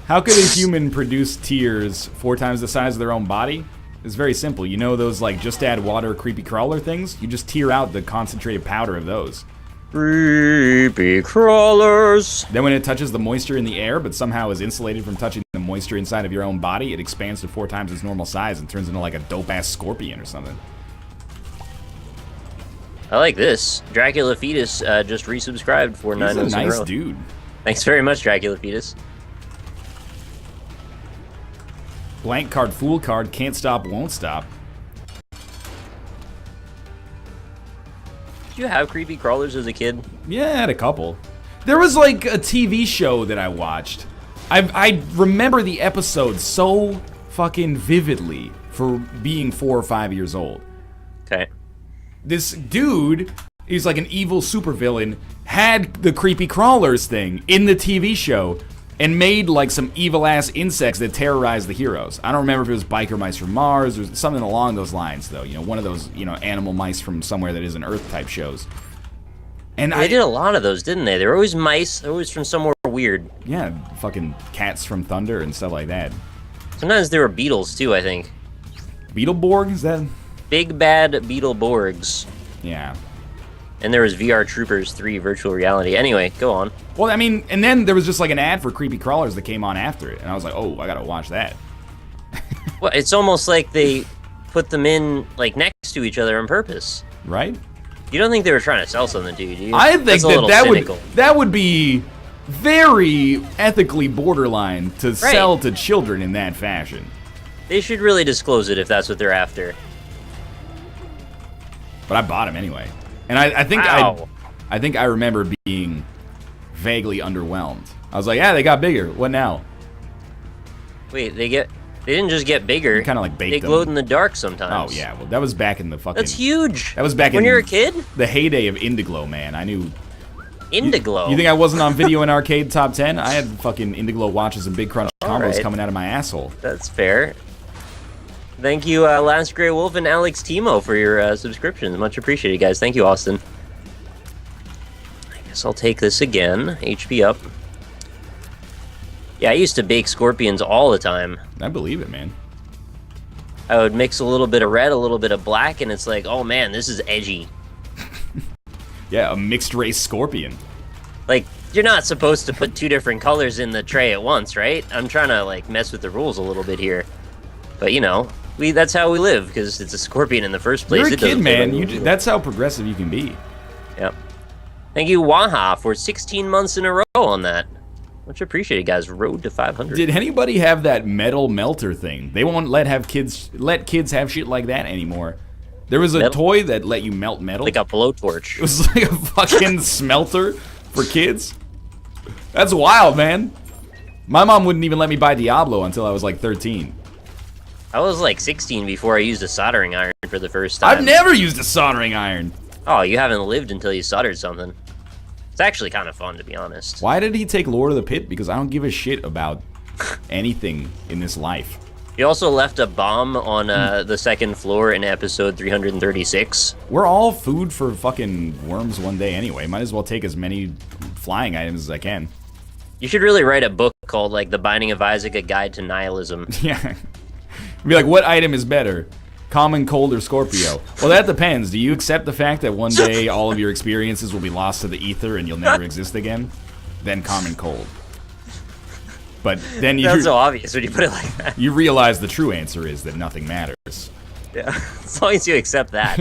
How could a human produce tears 4 times the size of their own body? It's very simple. You know those, like, just add water creepy crawler things? You just tear out the concentrated powder of those. Creepy crawlers. Then when it touches the moisture in the air, but somehow is insulated from touching the moisture inside of your own body, it expands to 4 times its normal size and turns into, like, a dope-ass scorpion or something. I like this. Dracula Fetus just resubscribed for 9 months in a row. He's a nice dude. Thanks very much, Dracula Fetus. Blank card, fool card, can't stop, won't stop. Did you have creepy crawlers as a kid? Yeah, I had a couple. There was like a TV show that I watched. I remember the episode so fucking vividly for being 4 or 5 years old. Okay. This dude, he's like an evil supervillain, had the creepy crawlers thing in the TV show and made like some evil ass insects that terrorized the heroes. I don't remember if it was biker mice from Mars or something along those lines, though. You know, one of those, you know, animal mice from somewhere that isn't Earth type shows. And They did a lot of those, didn't they? They were always mice. They're always from somewhere weird. Yeah, fucking cats from Thunder and stuff like that. Sometimes there were beetles too, I think. Beetleborg, is that? Big bad Beetleborgs. Yeah. And there was VR Troopers 3 virtual reality. Anyway, go on. Well, I mean, and then there was just like an ad for creepy crawlers that came on after it, and I was like, oh, I gotta watch that. Well, it's almost like they put them in like next to each other on purpose. Right? You don't think they were trying to sell something, do you? I think That's a little cynical. that would be very ethically borderline to sell to children in that fashion. They should really disclose it if that's what they're after. But I bought them anyway, and I think Wow. I think I remember being vaguely underwhelmed. I was like, yeah, they got bigger. What now? Wait, they didn't just get bigger. Kind of like baked They them. glowed in the dark sometimes. Oh yeah, well that was back in the fucking. That's huge. That was back when in you're a kid. The heyday of Indiglo, man. I knew. Indiglo. You think I wasn't on video in arcade top 10? I had fucking Indiglo watches and Big Crunch combos right. coming out of my asshole. That's fair. Thank you, Last Grey Wolf and Alex Timo for your subscriptions. Much appreciated, guys. Thank you, Austin. I guess I'll take this again. HP up. Yeah, I used to bake scorpions all the time. I believe it, man. I would mix a little bit of red, a little bit of black, and it's like, oh man, this is edgy. Yeah, a mixed race scorpion. Like, you're not supposed to put 2 different colors in the tray at once, right? I'm trying to, like, mess with the rules a little bit here. But, you know, that's how we live, because it's a scorpion in the first place. You're a It doesn't kid, man. fit the rules. That's how progressive you can be. Yep. Thank you, Waha, for 16 months in a row on that. Much appreciated, guys. Road to 500. Did anybody have that metal melter thing? They won't let kids have shit like that anymore. There was a Metal? toy that let you melt metal. Like a blowtorch. It was like a fucking smelter for kids. That's wild, man. My mom wouldn't even let me buy Diablo until I was like 13. I was like 16 before I used a soldering iron for the first time. I've never used a soldering iron. Oh, you haven't lived until you soldered something. It's actually kind of fun, to be honest. Why did he take Lord of the Pit? Because I don't give a shit about anything in this life. He also left a bomb on the second floor in episode 336. We're all food for fucking worms one day anyway. Might as well take as many flying items as I can. You should really write a book called, like, The Binding of Isaac, A Guide to Nihilism. Yeah. Be like, what item is better? Common, cold, or Scorpio? Well, that depends. Do you accept the fact that one day all of your experiences will be lost to the ether and you'll never exist again? Then common, cold. But then That's so obvious when you put it like that. you realize the true answer is that nothing matters. Yeah, as long as you accept that.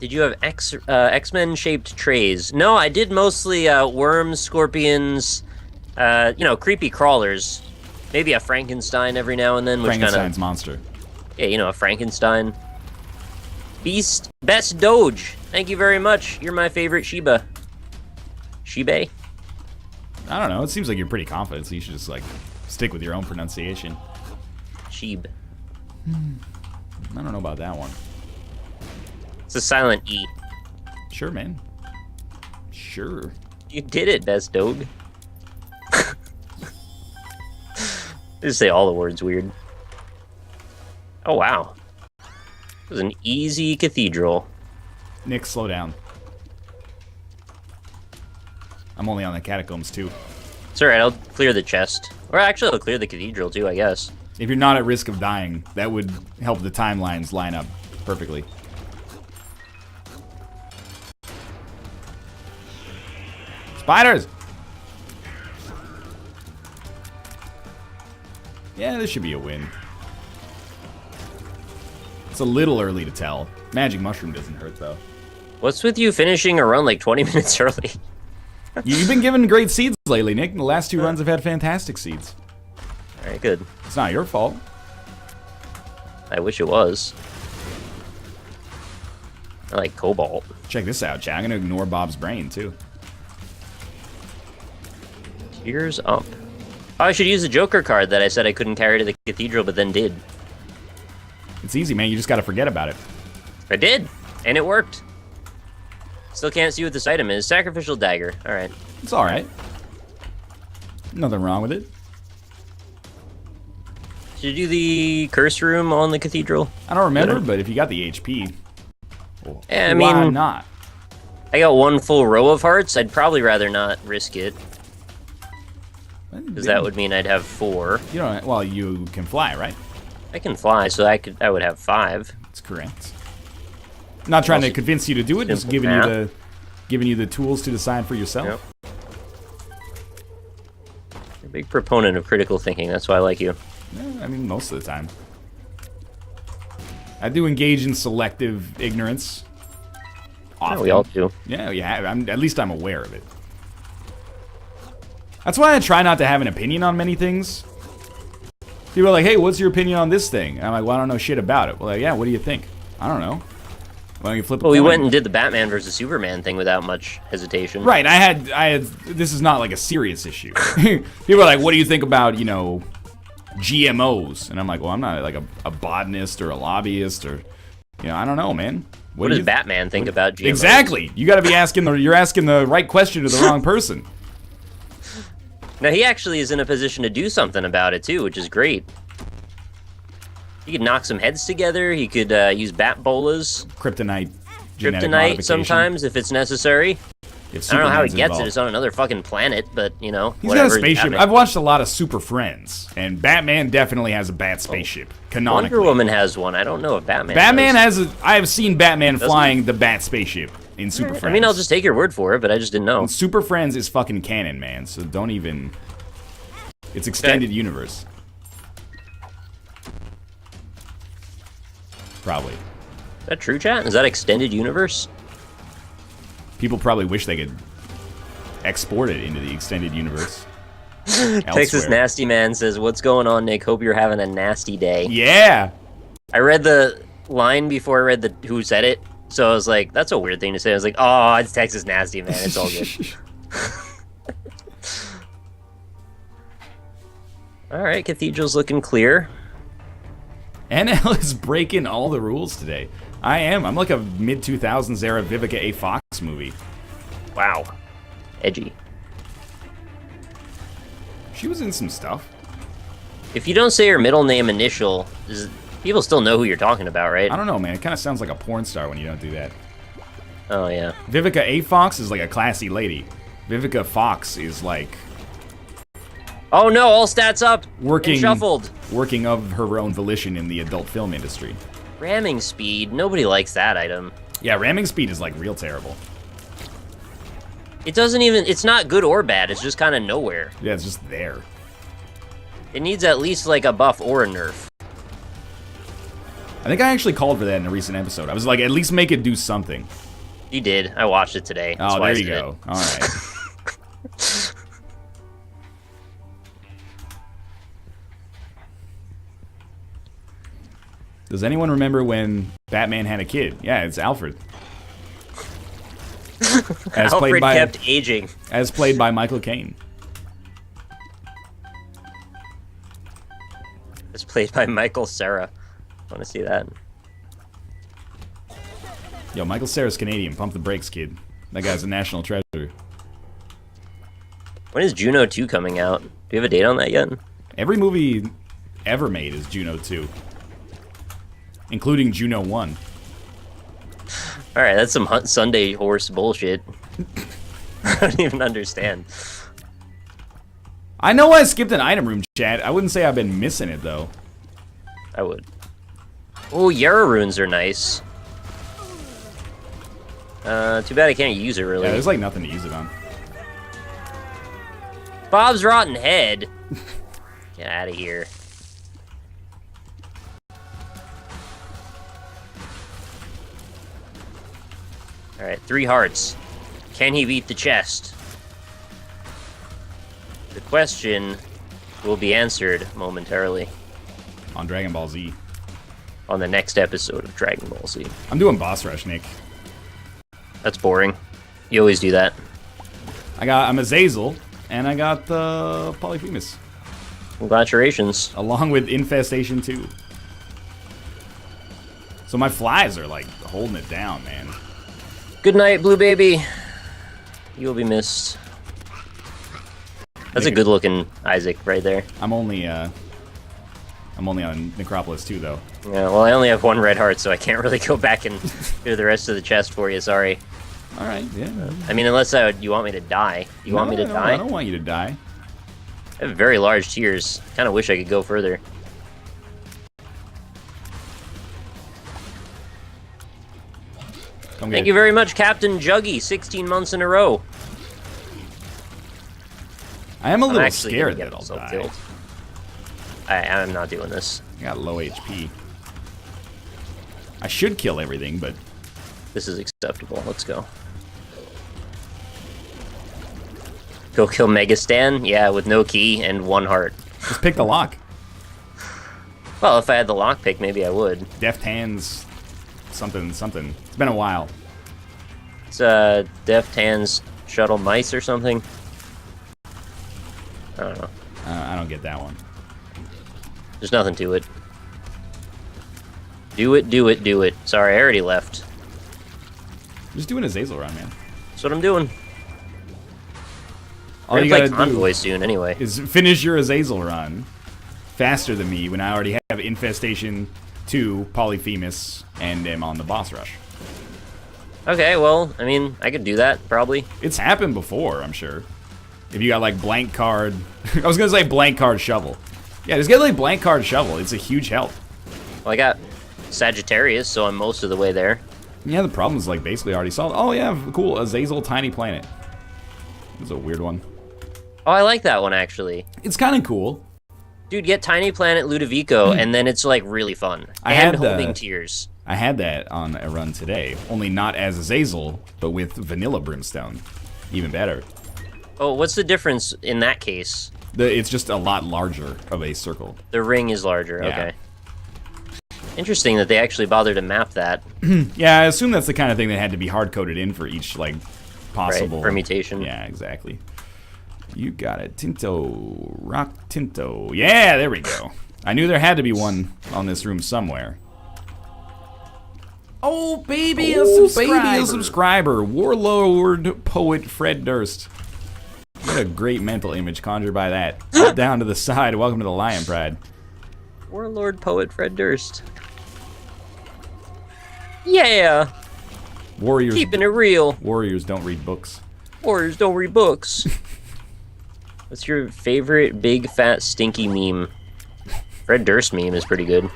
Did you have X-Men shaped trays? No, I did mostly worms, scorpions, you know, creepy crawlers. Maybe a Frankenstein every now and then. Which Frankenstein's kinda, monster. yeah, you know, a Frankenstein. Beast, best Doge. Thank you very much. You're my favorite Shiba. Shiba? I don't know. It seems like you're pretty confident, so you should just, like, stick with your own pronunciation. Sheeb. I don't know about that one. It's a silent E. Sure, man. Sure. You did it, best Doge. Just say all the words weird. Oh, wow. It was an easy cathedral. Nick, slow down. I'm only on the catacombs, too. It's alright, I'll clear the chest. Or actually, I'll clear the cathedral, too, I guess. If you're not at risk of dying, that would help the timelines line up perfectly. Spiders! Yeah, this should be a win. It's a little early to tell. Magic Mushroom doesn't hurt, though. What's with you finishing a run like 20 minutes early? You've been given great seeds lately, Nick. The last 2 runs have had fantastic seeds. Alright, good. It's not your fault. I wish it was. I like Cobalt. Check this out, chat. I'm gonna ignore Bob's brain, too. Tears up. Oh, I should use the Joker card that I said I couldn't carry to the cathedral, but then did. It's easy, man. You just gotta forget about it. I did, and it worked. Still can't see what this item is. Sacrificial dagger. Alright. It's alright. Nothing wrong with it. Did you do the curse room on the cathedral? I don't remember, but if you got the HP, well, Yeah, I why mean, not? I got 1 full row of hearts. I'd probably rather not risk it, because that would mean I'd have 4. You don't. Well, you can fly, right? I can fly, so I would have 5. That's correct. I'm not trying to convince you to do it, just Simple giving you the tools to decide for yourself. Yep. You're a big proponent of critical thinking. That's why I like you. Yeah, I mean, most of the time. I do engage in selective ignorance. Often. Yeah, we all do. Yeah, at least I'm aware of it. That's why I try not to have an opinion on many things. People are like, hey, what's your opinion on this thing? And I'm like, well, I don't know shit about it. Well, like, yeah, what do you think? I don't know. Why don't you flip a Well, we coin? went and did the Batman versus Superman thing without much hesitation. Right, I had, this is not like a serious issue. People are like, what do you think about, you know, GMOs? And I'm like, well, I'm not like a botanist or a lobbyist or, you know, I don't know, man. What does Batman think about GMOs? Exactly. You gotta be you're asking the right question to the wrong person. Now, he actually is in a position to do something about it, too, which is great. He could knock some heads together. He could use bat bolas. Kryptonite. Genetic modification. Sometimes, if it's necessary. I don't know how he gets it. It's on another fucking planet, but, you know, He's whatever. got a spaceship. I've watched a lot of Super Friends, and Batman definitely has a bat spaceship, canonically. Wonder Woman has one. I don't know if Batman does. I have seen Batman flying the bat spaceship in Super Friends. I mean, I'll just take your word for it, but I just didn't know. And Super Friends is fucking canon, man, so don't even... It's extended universe. Probably. Is that true, chat? Is that extended universe? People probably wish they could export it into the extended universe. Texas Nasty Man says, what's going on, Nick? Hope you're having a nasty day. Yeah! I read the line before I read the who said it, so I was like, that's a weird thing to say. I was like, oh, it's Texas Nasty Man. It's all good. All right, Cathedral's looking clear. NL is breaking all the rules today. I am. I'm like a mid-2000s era Vivica A. Fox movie. Wow. Edgy. She was in some stuff. If you don't say her middle name initial, people still know who you're talking about, right? I don't know, man. It kind of sounds like a porn star when you don't do that. Oh, yeah. Vivica A. Fox is like a classy lady. Vivica Fox is like... Oh, no, all stats up. Working shuffled. Working of her own volition in the adult film industry. Ramming speed. Nobody likes that item. Yeah, ramming speed is like real terrible. It doesn't even... It's not good or bad. It's just kind of nowhere. Yeah, it's just there. It needs at least like a buff or a nerf. I think I actually called for that in a recent episode. I was like, at least make it do something. You did. I watched it today. That's Oh, why there you go. All right. Does anyone remember when Batman had a kid? Yeah, it's Alfred. Alfred kept aging. As played by Michael Caine. As played by Michael Cera. Want to see that? Yo, Michael Cera's Canadian. Pump the brakes, kid. That guy's a national treasure. When is Juno 2 coming out? Do you have a date on that yet? Every movie ever made is Juno 2. Including Juno 1. Alright, that's some Sunday horse bullshit. I don't even understand. I know I skipped an item room, chat. I wouldn't say I've been missing it, though. I would. Oh, Yara runes are nice. Too bad I can't use it, really. Yeah, there's like nothing to use it on. Bob's Rotten Head. Get out of here. Alright, 3 hearts. Can he beat the chest? The question will be answered momentarily. On Dragon Ball Z. On the next episode of Dragon Ball Z. I'm doing boss rush, Nick. That's boring. You always do that. I'm Azazel, and I got Polyphemus. Congratulations. Along with Infestation 2. So my flies are like holding it down, man. Good night, Blue Baby. You'll be missed. That's a good-looking Isaac right there. I'm only on Necropolis 2, though. Yeah, well, I only have 1 red heart, so I can't really go back and do the rest of the chest for you. Sorry. All right, yeah. I mean, unless you want me to die. You want me to die? I don't want you to die. I have very large tears. Kind of wish I could go further. Thank you very much, Captain Juggy. 16 months in a row. I am a little actually gonna scared get that I'll myself die. killed. I'm not doing this. I got low HP. I should kill everything, but This is acceptable. Let's go. Go kill Megastan? Yeah, with no key and 1 heart. just pick the lock. Well, if I had the lockpick, maybe I would. Deft hands, something, something. It's been a while. It's Deft Hands Shuttle Mice or something. I don't know. I don't get that one. There's nothing to it. Do it, do it, do it. Sorry, I already left. Just doing a Zazel run, man. That's what I'm doing. All I'm you gonna gotta play Convoy do soon anyway. is finish your Azazel run faster than me when I already have Infestation 2, Polyphemus, and am on the boss rush. Okay, well, I mean, I could do that, probably. It's happened before, I'm sure. If you got like blank card, I was gonna say blank card shovel. Yeah, just get like blank card shovel. It's a huge help. Well, I got Sagittarius, so I'm most of the way there. Yeah, the problem is like basically already solved. Oh yeah, cool. Azazel Tiny Planet. It's a weird one. Oh, I like that one, actually. It's kind of cool. Dude, get Tiny Planet Ludovico, and then it's, like, really fun. I and had the- holding tears. I had that on a run today, only not as Azazel, but with Vanilla Brimstone. Even better. Oh, what's the difference in that case? It's just a lot larger of a circle. The ring is larger, Yeah. okay. Interesting that they actually bothered to map that. Yeah, I assume that's the kind of thing that had to be hard-coded in for each, like, possible... Right, permutation. Yeah, exactly. You got it. Tinto. Rock Tinto. Yeah, there we go. I knew there had to be one on this room somewhere. Oh, baby, a Oh, subscriber. baby, a subscriber. Warlord Poet Fred Durst. What a great mental image conjured by that. Up, down to the side. Welcome to the Lion Pride. Warlord Poet Fred Durst. Yeah! Warriors. Keeping it real. Warriors don't read books. Warriors don't read books. What's your favorite big, fat, stinky meme? Fred Durst meme is pretty good.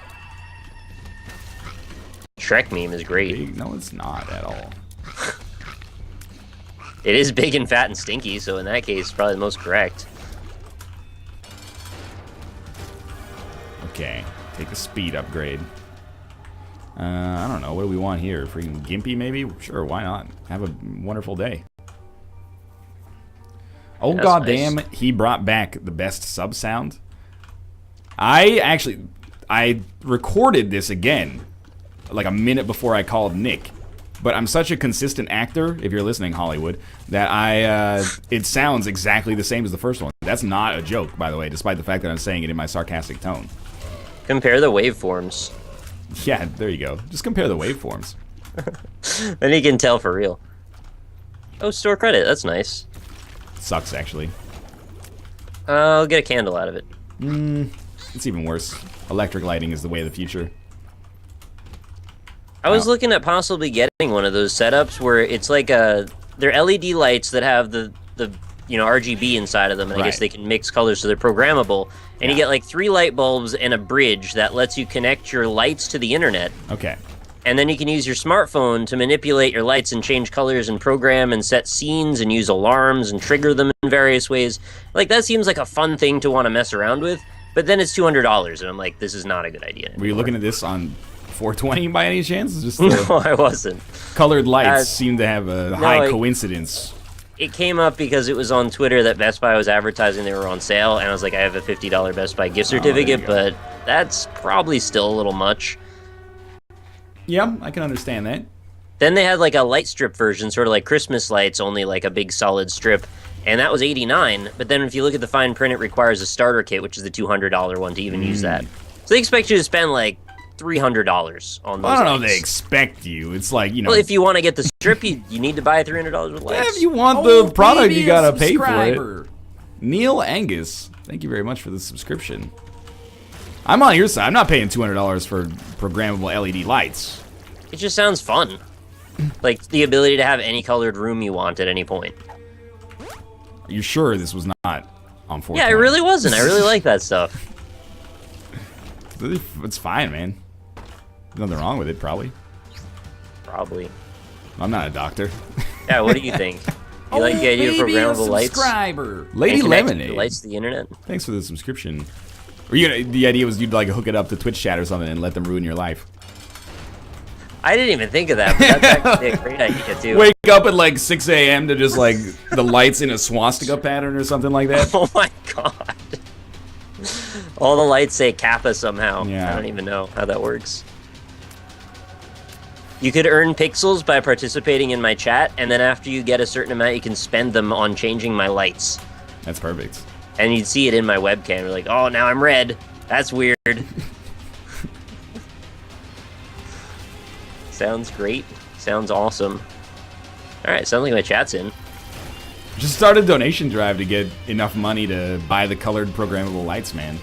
Shrek meme is great. Big? No, it's not at all. It is big and fat and stinky, so in that case, probably the most correct. Okay, take a speed upgrade. I don't know. What do we want here? Freaking Gimpy, maybe? Sure, why not? Have a wonderful day. Oh, That's goddamn, nice. he brought back the best sub sound. I recorded this again, like a minute before I called Nick. But I'm such a consistent actor, if you're listening, Hollywood, that it sounds exactly the same as the first one. That's not a joke, by the way, despite the fact that I'm saying it in my sarcastic tone. Compare the waveforms. Yeah, there you go. Just compare the waveforms. Then you can tell for real. Oh, store credit. That's nice. Sucks, actually. I'll get a candle out of it. It's even worse. Electric lighting is the way of the future. I was looking at possibly getting one of those setups where it's like they're LED lights that have the RGB inside of them, and I guess Right. they can mix colors so they're programmable. And you Yeah. get like 3 light bulbs and a bridge that lets you connect your lights to the internet. Okay. And then you can use your smartphone to manipulate your lights and change colors and program and set scenes and use alarms and trigger them in various ways. Like, that seems like a fun thing to want to mess around with, but then it's $200, and I'm like, this is not a good idea Were you looking at this on 420 by any chance? Just No, I wasn't. colored lights seem to have a high I- coincidence. It came up because it was on Twitter that Best Buy was advertising they were on sale, and I was like, I have a $50 Best Buy gift there you certificate, go. but that's probably still a little much. Yeah, I can understand that. Then they had like a light strip version, sort of like Christmas lights, only like a big solid strip, and that was $89. But then if you look at the fine print, it requires a starter kit, which is the $200 one to even use that. So they expect you to spend like $300 on those I don't know if lights. they expect you. It's like, you know, Well, if you want to get the strip, you need to buy $300 with lights. if you want Oh, the product, baby, you a gotta pay for it. subscriber. Neil Angus, thank you very much for the subscription. I'm on your side. I'm not paying $200 for programmable LED lights. It just sounds fun. Like the ability to have any colored room you want at any point. Are you sure this was not on 420? Yeah, it really wasn't. I really like that stuff. It's fine, man. Nothing wrong with it, probably. Probably. I'm not a doctor. Yeah, what do you think? You like the idea of programmable lights? Subscriber. Lady And connect Lemonade. the lights to the internet? Thanks for the subscription. Or the idea was you'd like hook it up to Twitch chat or something and let them ruin your life. I didn't even think of that, but that's actually a great idea, too. Wake up at like 6 a.m. to just like the lights in a swastika pattern or something like that. Oh my god. All the lights say Kappa somehow. Yeah. I don't even know how that works. You could earn pixels by participating in my chat, and then after you get a certain amount, you can spend them on changing my lights. That's perfect. And you'd see it in my webcam. You're like, oh, now I'm red. That's weird. Sounds great. Sounds awesome. Alright, sounds like my chat's in. Just start a donation drive to get enough money to buy the colored programmable lights, man.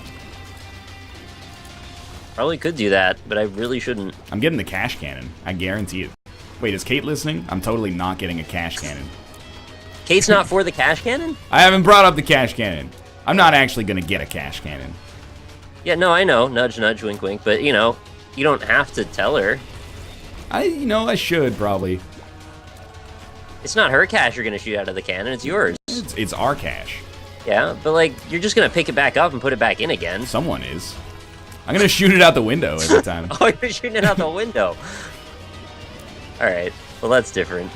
Probably could do that, but I really shouldn't. I'm getting the cash cannon. I guarantee it. Wait, is Kate listening? I'm totally not getting a cash cannon. Kate's not for the cash cannon? I haven't brought up the cash cannon. I'm not actually going to get a cash cannon. Yeah, no, I know. Nudge, nudge, wink, wink. But, you know, you don't have to tell her. I should probably. It's not her cash you're going to shoot out of the cannon. It's yours. It's our cash. Yeah, but, like, you're just going to pick it back up and put it back in again. Someone is. I'm going to shoot it out the window every time. Oh, you're shooting it out the window. Alright, well, that's different.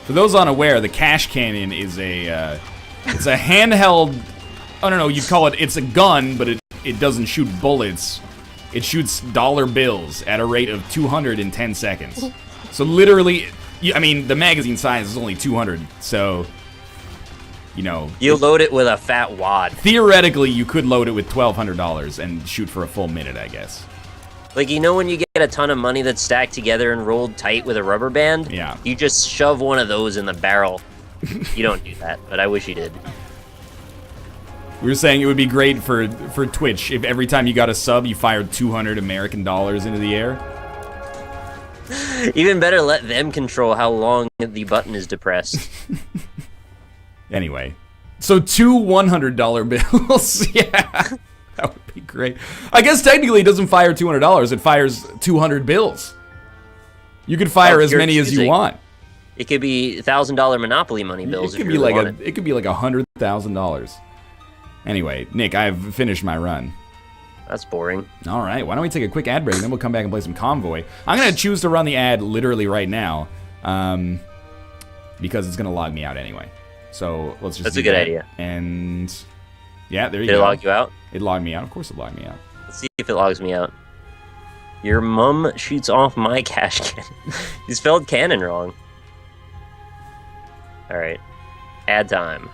For those unaware, the cash cannon is it's a handheld, I don't know, you'd call it, it's a gun, but it doesn't shoot bullets. It shoots dollar bills at a rate of 200 in 10 seconds. So literally, I mean, the magazine size is only 200, so, you know. You load it with a fat wad. Theoretically, you could load it with $1,200 and shoot for a full minute, I guess. Like, you know when you get a ton of money that's stacked together and rolled tight with a rubber band? Yeah. You just shove one of those in the barrel. You don't do that, but I wish you did. We were saying it would be great for Twitch if every time you got a sub, you fired 200 American dollars into the air. Even better, let them control how long the button is depressed. Anyway, so 2 $100 bills. Yeah, that would be great. I guess technically it doesn't fire $200. It fires 200 bills. You could fire as many as you want. It could be $1,000 Monopoly money bills. It could be like it could be like $100,000. Anyway, Nick, I've finished my run. That's boring. All right, why don't we take a quick ad break, and then we'll come back and play some Convoy. I'm going to choose to run the ad literally right now, because it's going to log me out anyway. So let's just That's a good idea. And yeah, there you go. Did it log you out? It logged me out. Of course it logged me out. Let's see if it logs me out. Your mum shoots off my cash cannon. You spelled cannon wrong. Alright. Ad time.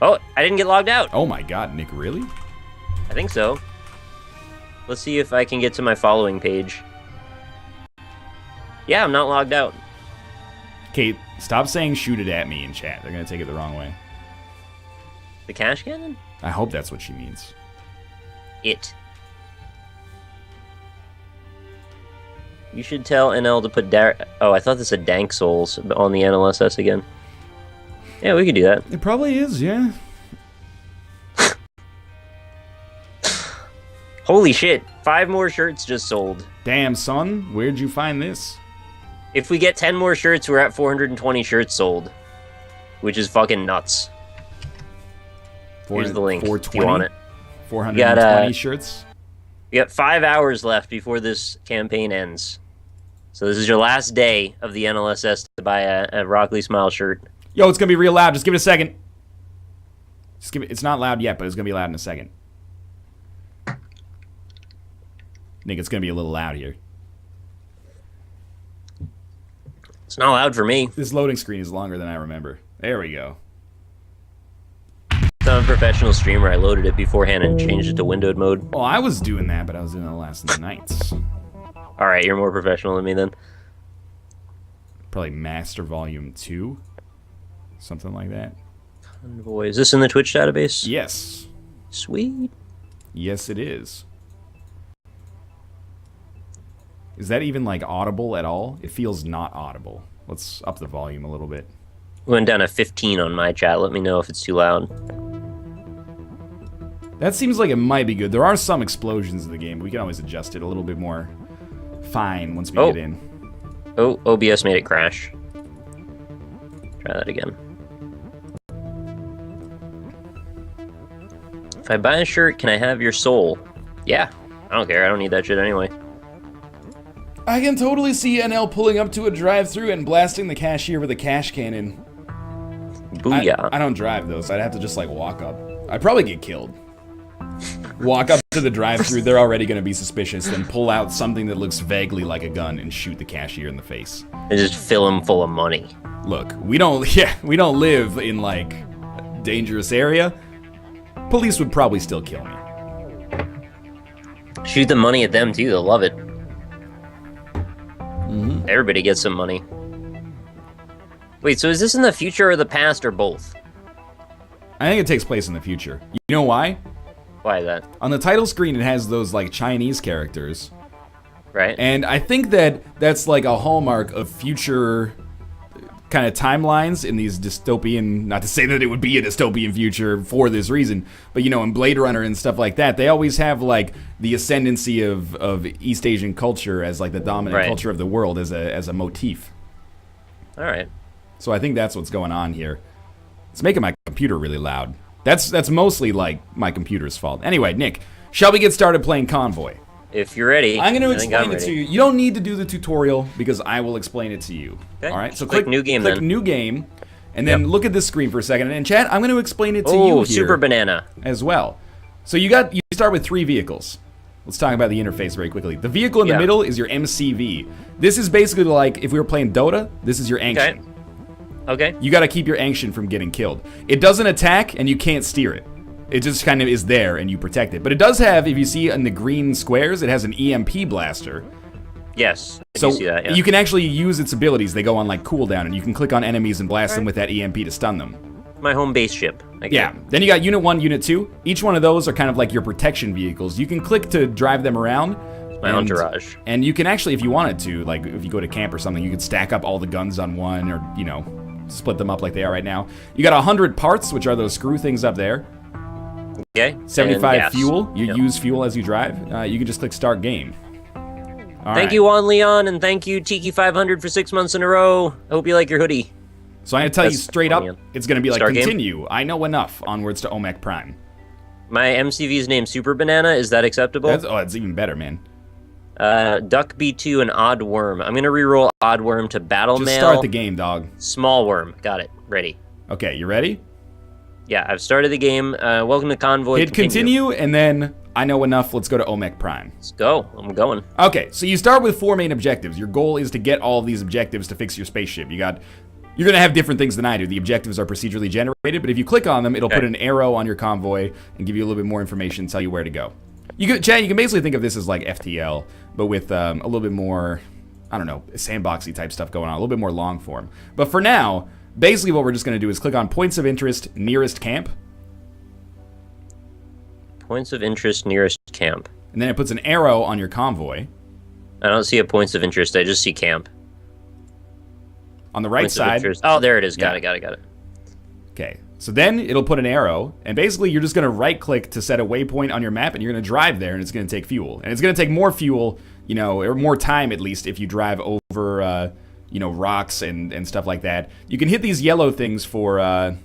Oh, I didn't get logged out. Oh my god, Nick, really? I think so. Let's see if I can get to my following page. Yeah, I'm not logged out. Kate, stop saying shoot it at me in chat. They're going to take it the wrong way. The cash cannon? I hope that's what she means. It. You should tell NL to put oh, I thought this said Dank Souls on the NLSS again. Yeah, we could do that. It probably is, yeah. Holy shit, 5 more shirts just sold. Damn, son, where'd you find this? If we get 10 more shirts, we're at 420 shirts sold. Which is fucking nuts. Here's the link. 420? You want it? 420 shirts? You got 5 hours left before this campaign ends. So this is your last day of the NLSS to buy a Rockley Smile shirt. Yo, it's gonna be real loud. Just give it a second. Just give it. It's not loud yet, but it's gonna be loud in a second. Nick, it's gonna be a little loud here. It's not loud for me. This loading screen is longer than I remember. There we go. I'm a professional streamer. I loaded it beforehand and changed it to windowed mode. Well, I was doing that, but I was doing it last nights. All right, you're more professional than me then. Probably Master Volume 2. Something like that. Convoy. Is this in the Twitch database? Yes. Sweet. Yes, it is. Is that even, like, audible at all? It feels not audible. Let's up the volume a little bit. Went down to 15 on my chat. Let me know if it's too loud. That seems like it might be good. There are some explosions in the game, but we can always adjust it a little bit more fine once we get in. Oh, OBS made it crash. Try that again. If I buy a shirt, can I have your soul? Yeah. I don't care. I don't need that shit anyway. I can totally see NL pulling up to a drive-thru and blasting the cashier with a cash cannon. Booyah. I don't drive though, so I'd have to just like walk up. I'd probably get killed. Walk up to the drive-thru, they're already gonna be suspicious, then pull out something that looks vaguely like a gun and shoot the cashier in the face. And just fill him full of money. Look, we don't live in like a dangerous area. Police would probably still kill me. Shoot the money at them too, they'll love it. Everybody gets some money. Wait, so is this in the future or the past or both? I think it takes place in the future. You know why? Why is that? On the title screen, it has those like Chinese characters. Right. And I think that that's like a hallmark of future kind of timelines in these dystopian, not to say that it would be a dystopian future for this reason, but you know, in Blade Runner and stuff like that, they always have like the ascendancy of East Asian culture as like the dominant culture of the world as a motif. All right. So I think that's what's going on here. It's making my computer really loud. That's mostly like my computer's fault. Anyway, Nick, shall we get started playing Convoy? If you're ready. I'm going to explain it to you. You don't need to do the tutorial because I will explain it to you. Okay. All right. So click new game. Click new game, and then look at this screen for a second. And chat, I'm going to explain it to you here Super Banana as well. So you start with 3 vehicles. Let's talk about the interface very quickly. The vehicle in the middle is your MCV. This is basically like if we were playing Dota. This is your action. Okay. You got to keep your action from getting killed. It doesn't attack, and you can't steer it. It just kind of is there, and you protect it. But it does have, if you see in the green squares, it has an EMP blaster. Yes, I so do see that, yeah. you can actually use its abilities. They go on like cooldown, and you can click on enemies and blast them with that EMP to stun them. My home base ship. Yeah. Then you got Unit 1, Unit 2. Each one of those are kind of like your protection vehicles. You can click to drive them around. My entourage. And you can actually, if you wanted to, like if you go to camp or something, you could stack up all the guns on one, or, you know, split them up like they are right now. You got 100 parts, which are those screw things up there. Okay. 75 fuel. You use fuel as you drive. You can just click start game. Thank you, Juan Leon, and thank you, Tiki500, for 6 months in a row. I hope you like your hoodie. So I'm going to tell you straight up, it's going to be like start continue. Game? I know enough. Onwards to Omek Prime. My MCV's name Super Banana. Is that acceptable? It's even better, man. Duck B2 and Odd Worm. I'm going to reroll Odd Worm to Battle Mail. Just start the game, dog. Small Worm. Got it. Ready. Okay, you ready? Yeah, I've started the game. Welcome to Convoy. Hit continue, and then I know enough. Let's go to Omek Prime. Let's go. I'm going. Okay, so you start with 4 main objectives. Your goal is to get all of these objectives to fix your spaceship. You're going to have different things than I do. The objectives are procedurally generated, but if you click on them, it'll put an arrow on your convoy and give you a little bit more information, tell you where to go. Chad, you can basically think of this as like FTL, but with a little bit more, I don't know, sandboxy type stuff going on, a little bit more long form. But for now, basically what we're just going to do is click on points of interest, nearest camp. Points of interest, nearest camp. And then it puts an arrow on your convoy. I don't see a points of interest. I just see camp. On the right side. Oh, there it is. Got it. Okay. So then it'll put an arrow, and basically you're just going to right-click to set a waypoint on your map, and you're going to drive there, and it's going to take fuel. And it's going to take more fuel, you know, or more time at least, if you drive over, you know, rocks and stuff like that. You can hit these yellow things for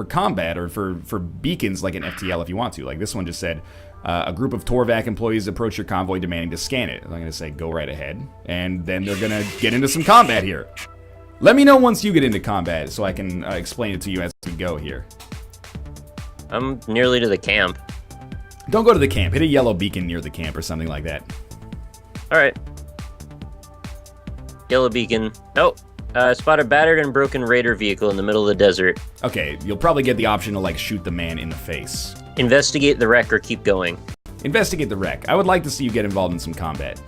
combat or for beacons like an FTL if you want to. Like this one just said, a group of Torvac employees approach your convoy demanding to scan it. I'm going to say go right ahead, and then they're going to get into some combat here. Let me know once you get into combat so I can explain it to you as we go here. I'm nearly to the camp. Don't go to the camp. Hit a yellow beacon near the camp or something like that. All right. Yellow beacon. Oh, spot a battered and broken raider vehicle in the middle of the desert. Okay, you'll probably get the option to like shoot the man in the face. Investigate the wreck or keep going. Investigate the wreck. I would like to see you get involved in some combat.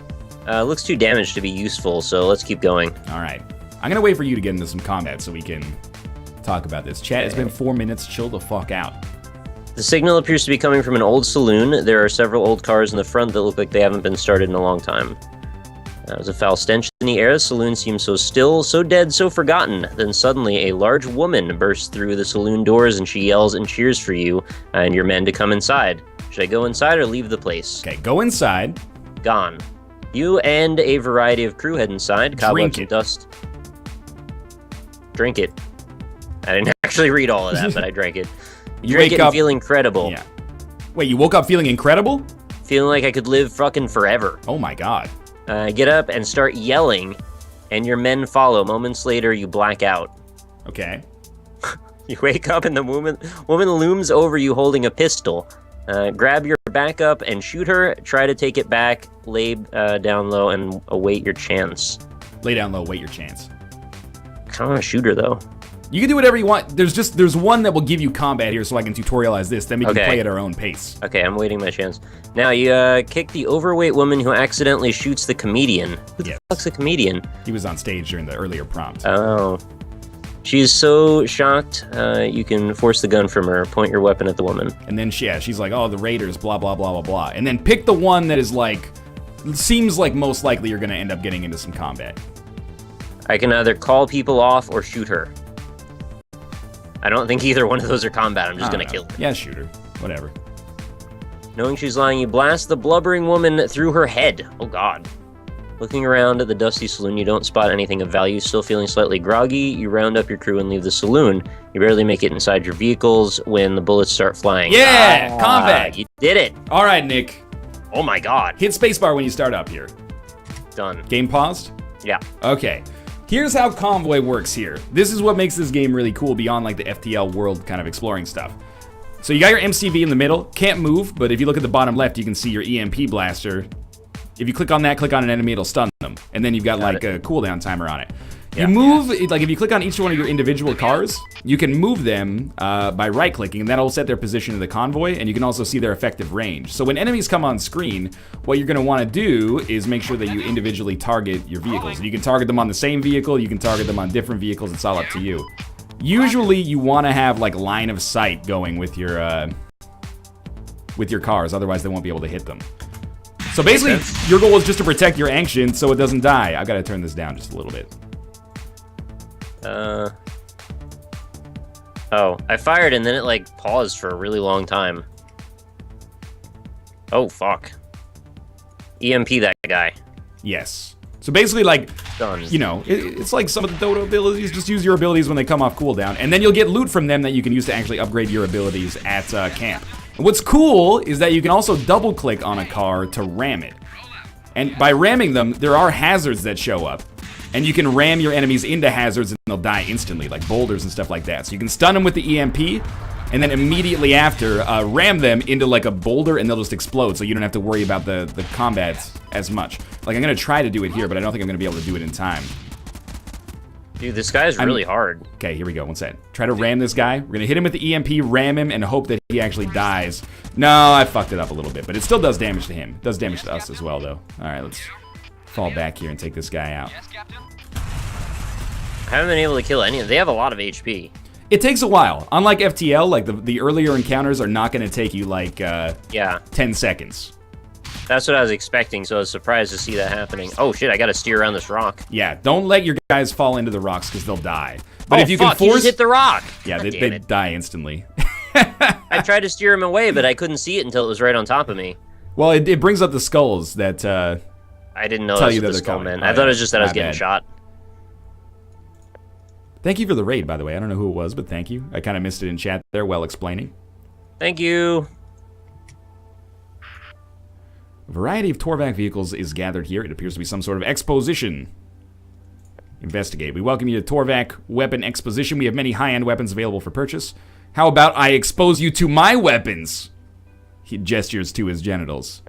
Looks too damaged to be useful, so let's keep going. All right. I'm going to wait for you to get into some combat so we can talk about this. Chat, it's been 4 minutes. Chill the fuck out. The signal appears to be coming from an old saloon. There are several old cars in the front that look like they haven't been started in a long time. There's a foul stench in the air. The saloon seems so still, so dead, so forgotten. Then suddenly, a large woman bursts through the saloon doors and she yells and cheers for you and your men to come inside. Should I go inside or leave the place? Okay, go inside. Gone. You and a variety of crew head inside. Cobwebs and it. dust. Drink it. I didn't actually read all of that, but I drank it. You Drink wake it and up. feel incredible. Yeah. Wait, you woke up feeling incredible? Feeling like I could live fucking forever. Oh my god. Get up and start yelling, and your men follow. Moments later, you black out. Okay. You wake up and the woman looms over you holding a pistol. Grab your backup and shoot her. Try to take it back. Lay down low and await your chance. Lay down low, wait your chance. I kind of want to shoot her, though. You can do whatever you want. There's one that will give you combat here so I can tutorialize this. Then we can play at our own pace. Okay, I'm waiting my chance. Now, you kick the overweight woman who accidentally shoots the comedian. Who the fuck's a comedian? He was on stage during the earlier prompt. Oh. She's so shocked, you can force the gun from her. Point your weapon at the woman. And then she's like, oh, the raiders, blah, blah, blah, blah, blah. And then pick the one that is like, seems like most likely you're going to end up getting into some combat. I can either call people off or shoot her. I don't think either one of those are combat. I'm just going to kill her. Yeah, shoot her. Whatever. Knowing she's lying, you blast the blubbering woman through her head. Oh, God. Looking around at the dusty saloon, you don't spot anything of value. Still feeling slightly groggy, you round up your crew and leave the saloon. You barely make it inside your vehicles when the bullets start flying. Yeah! Combat! You did it! All right, Nick. Oh, my God. Hit spacebar when you start up here. Done. Game paused? Yeah. Okay. Here's how Convoy works here. This is what makes this game really cool beyond like the FTL world kind of exploring stuff. So you got your MCV in the middle, can't move, but if you look at the bottom left, you can see your EMP blaster. If you click on that, click on an enemy, it'll stun them. And then you've got like a cooldown timer on it. You move, like if you click on each one of your individual cars, you can move them by right-clicking, and that'll set their position in the convoy, and you can also see their effective range. So when enemies come on screen, what you're going to want to do is make sure that you individually target your vehicles. You can target them on the same vehicle, you can target them on different vehicles, it's all up to you. Usually you want to have like line of sight going with your cars, otherwise they won't be able to hit them. So basically, your goal is just to protect your ancient so it doesn't die. I've got to turn this down just a little bit. Oh, I fired and then it like paused for a really long time. Oh, fuck. EMP that guy. Yes. So basically, like, Done. you know, it's like some of the Dota abilities. Just use your abilities when they come off cooldown, and then you'll get loot from them that you can use to actually upgrade your abilities at camp. And what's cool is that you can also double-click on a car to ram it. And by ramming them, there are hazards that show up. And you can ram your enemies into hazards and they'll die instantly, like boulders and stuff like that. So you can stun them with the EMP, and then immediately after, ram them into like a boulder and they'll just explode, so you don't have to worry about the combat as much. Like, I'm going to try to do it here, but I don't think I'm going to be able to do it in time. Dude, this guy's really hard. Okay, here we go. One second. Try to ram this guy. We're going to hit him with the EMP, ram him, and hope that he actually dies. No, I fucked it up a little bit, but it still does damage to him. It does damage to us as well, though. All right, let's fall back here and take this guy out. I haven't been able to kill any of them. They have a lot of HP. It takes a while. Unlike FTL, like the earlier encounters are not going to take you like 10 seconds. That's what I was expecting, so I was surprised to see that happening. Oh shit, I gotta steer around this rock. Yeah, don't let your guys fall into the rocks because they'll die. But if you fuck, can he force, just hit the rock. Yeah, they die instantly. I tried to steer him away, but I couldn't see it until it was right on top of me. Well, it brings up the skulls that I didn't know that's what the skull meant. I thought it was just that I was getting shot. Thank you for the raid, by the way. I don't know who it was, but thank you. I kind of missed it in chat there while explaining. Thank you. A variety of Torvac vehicles is gathered here. It appears to be some sort of exposition. Investigate. We welcome you to Torvac Weapon Exposition. We have many high-end weapons available for purchase. How about I expose you to my weapons? He gestures to his genitals.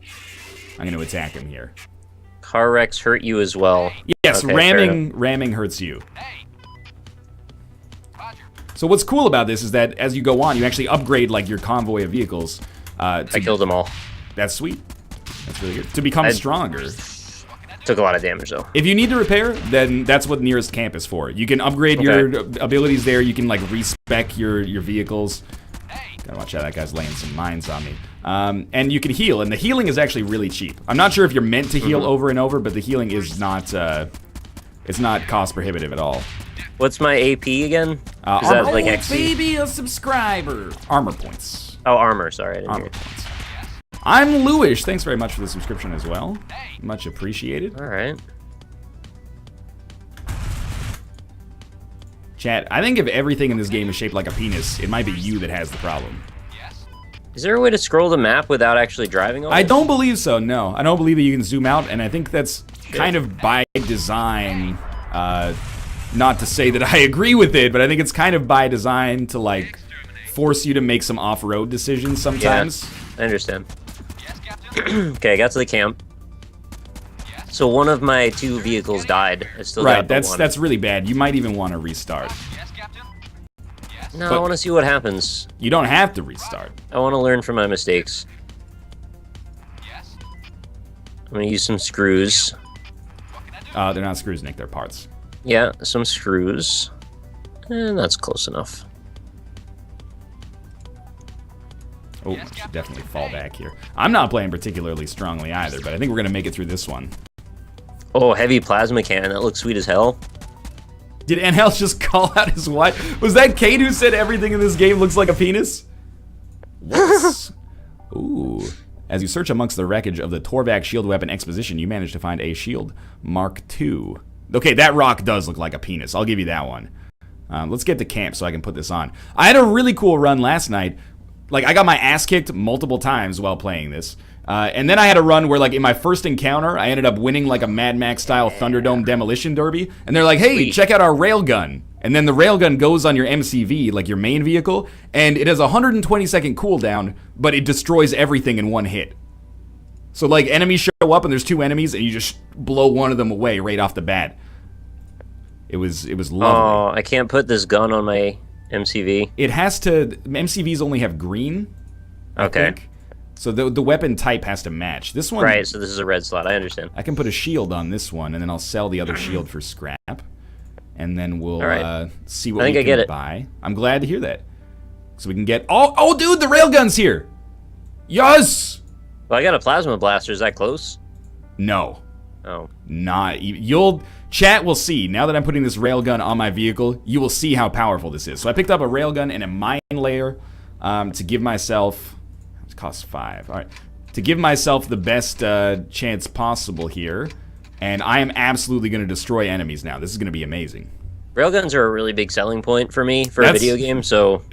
I'm going to attack him here. Car wrecks hurt you as well. Yes, okay, ramming hurts you. So what's cool about this is that as you go on, you actually upgrade like your convoy of vehicles. I killed them all. That's sweet. That's really good. To become stronger. Took a lot of damage though. If you need to repair, then that's what nearest camp is for. You can upgrade your abilities there. You can like respec your vehicles. Gotta watch out, that guy's laying some mines on me. And you can heal, and the healing is actually really cheap. I'm not sure if you're meant to heal over and over, but the healing is not it's not cost prohibitive at all. What's my AP again? Is armor. that like XP? Baby, a subscriber. Armor points. Oh, armor. Sorry, I didn't Armor hear. points. I'm Lewish. Thanks very much for the subscription as well. Much appreciated. All right. Chat, I think if everything in this game is shaped like a penis, it might be you that has the problem. Is there a way to scroll the map without actually driving on it? I don't believe so, no. I don't believe that you can zoom out, and I think that's kind of by design. Not to say that I agree with it, but I think it's kind of by design to, like, force you to make some off-road decisions sometimes. Yeah, I understand. Okay, I got to the camp. So one of my 2 vehicles died. I still got the one. That's really bad. You might even want to restart. No, I want to see what happens. You don't have to restart. I want to learn from my mistakes. I'm going to use some screws. They're not screws, Nick. They're parts. Yeah, some screws. And that's close enough. Oh, I should definitely fall back here. I'm not playing particularly strongly either, but I think we're going to make it through this one. Oh, heavy plasma cannon. That looks sweet as hell. Did NL just call out his wife? Was that Kate who said everything in this game looks like a penis? Yes. Ooh. As you search amongst the wreckage of the Torvac shield weapon exposition, you manage to find a shield Mark II. Okay, that rock does look like a penis. I'll give you that one. Let's get to camp so I can put this on. I had a really cool run last night. Like, I got my ass kicked multiple times while playing this. And then I had a run where, like, in my first encounter, I ended up winning, like, a Mad Max-style Thunderdome Demolition Derby. And they're like, hey, check out our railgun. And then the railgun goes on your MCV, like your main vehicle, and it has a 120-second cooldown, but it destroys everything in one hit. So, like, enemies show up, and there's 2 enemies, and you just blow one of them away right off the bat. It was lovely. Oh, I can't put this gun on my MCV. It has to... MCVs only have green, I think. So the weapon type has to match. This one... Right, so this is a red slot. I understand. I can put a shield on this one, and then I'll sell the other shield for scrap. And then we'll see what we can buy. I'm glad to hear that. So we can get... Oh, dude, the railgun's here! Yes! Well, I got a plasma blaster. Is that close? No. Oh. Not even... You'll... Chat will see. Now that I'm putting this railgun on my vehicle, you will see how powerful this is. So I picked up a railgun and a mine layer to give myself... It costs 5. All right. To give myself the best chance possible here. And I am absolutely going to destroy enemies now. This is going to be amazing. Railguns are a really big selling point for me for a video game, so...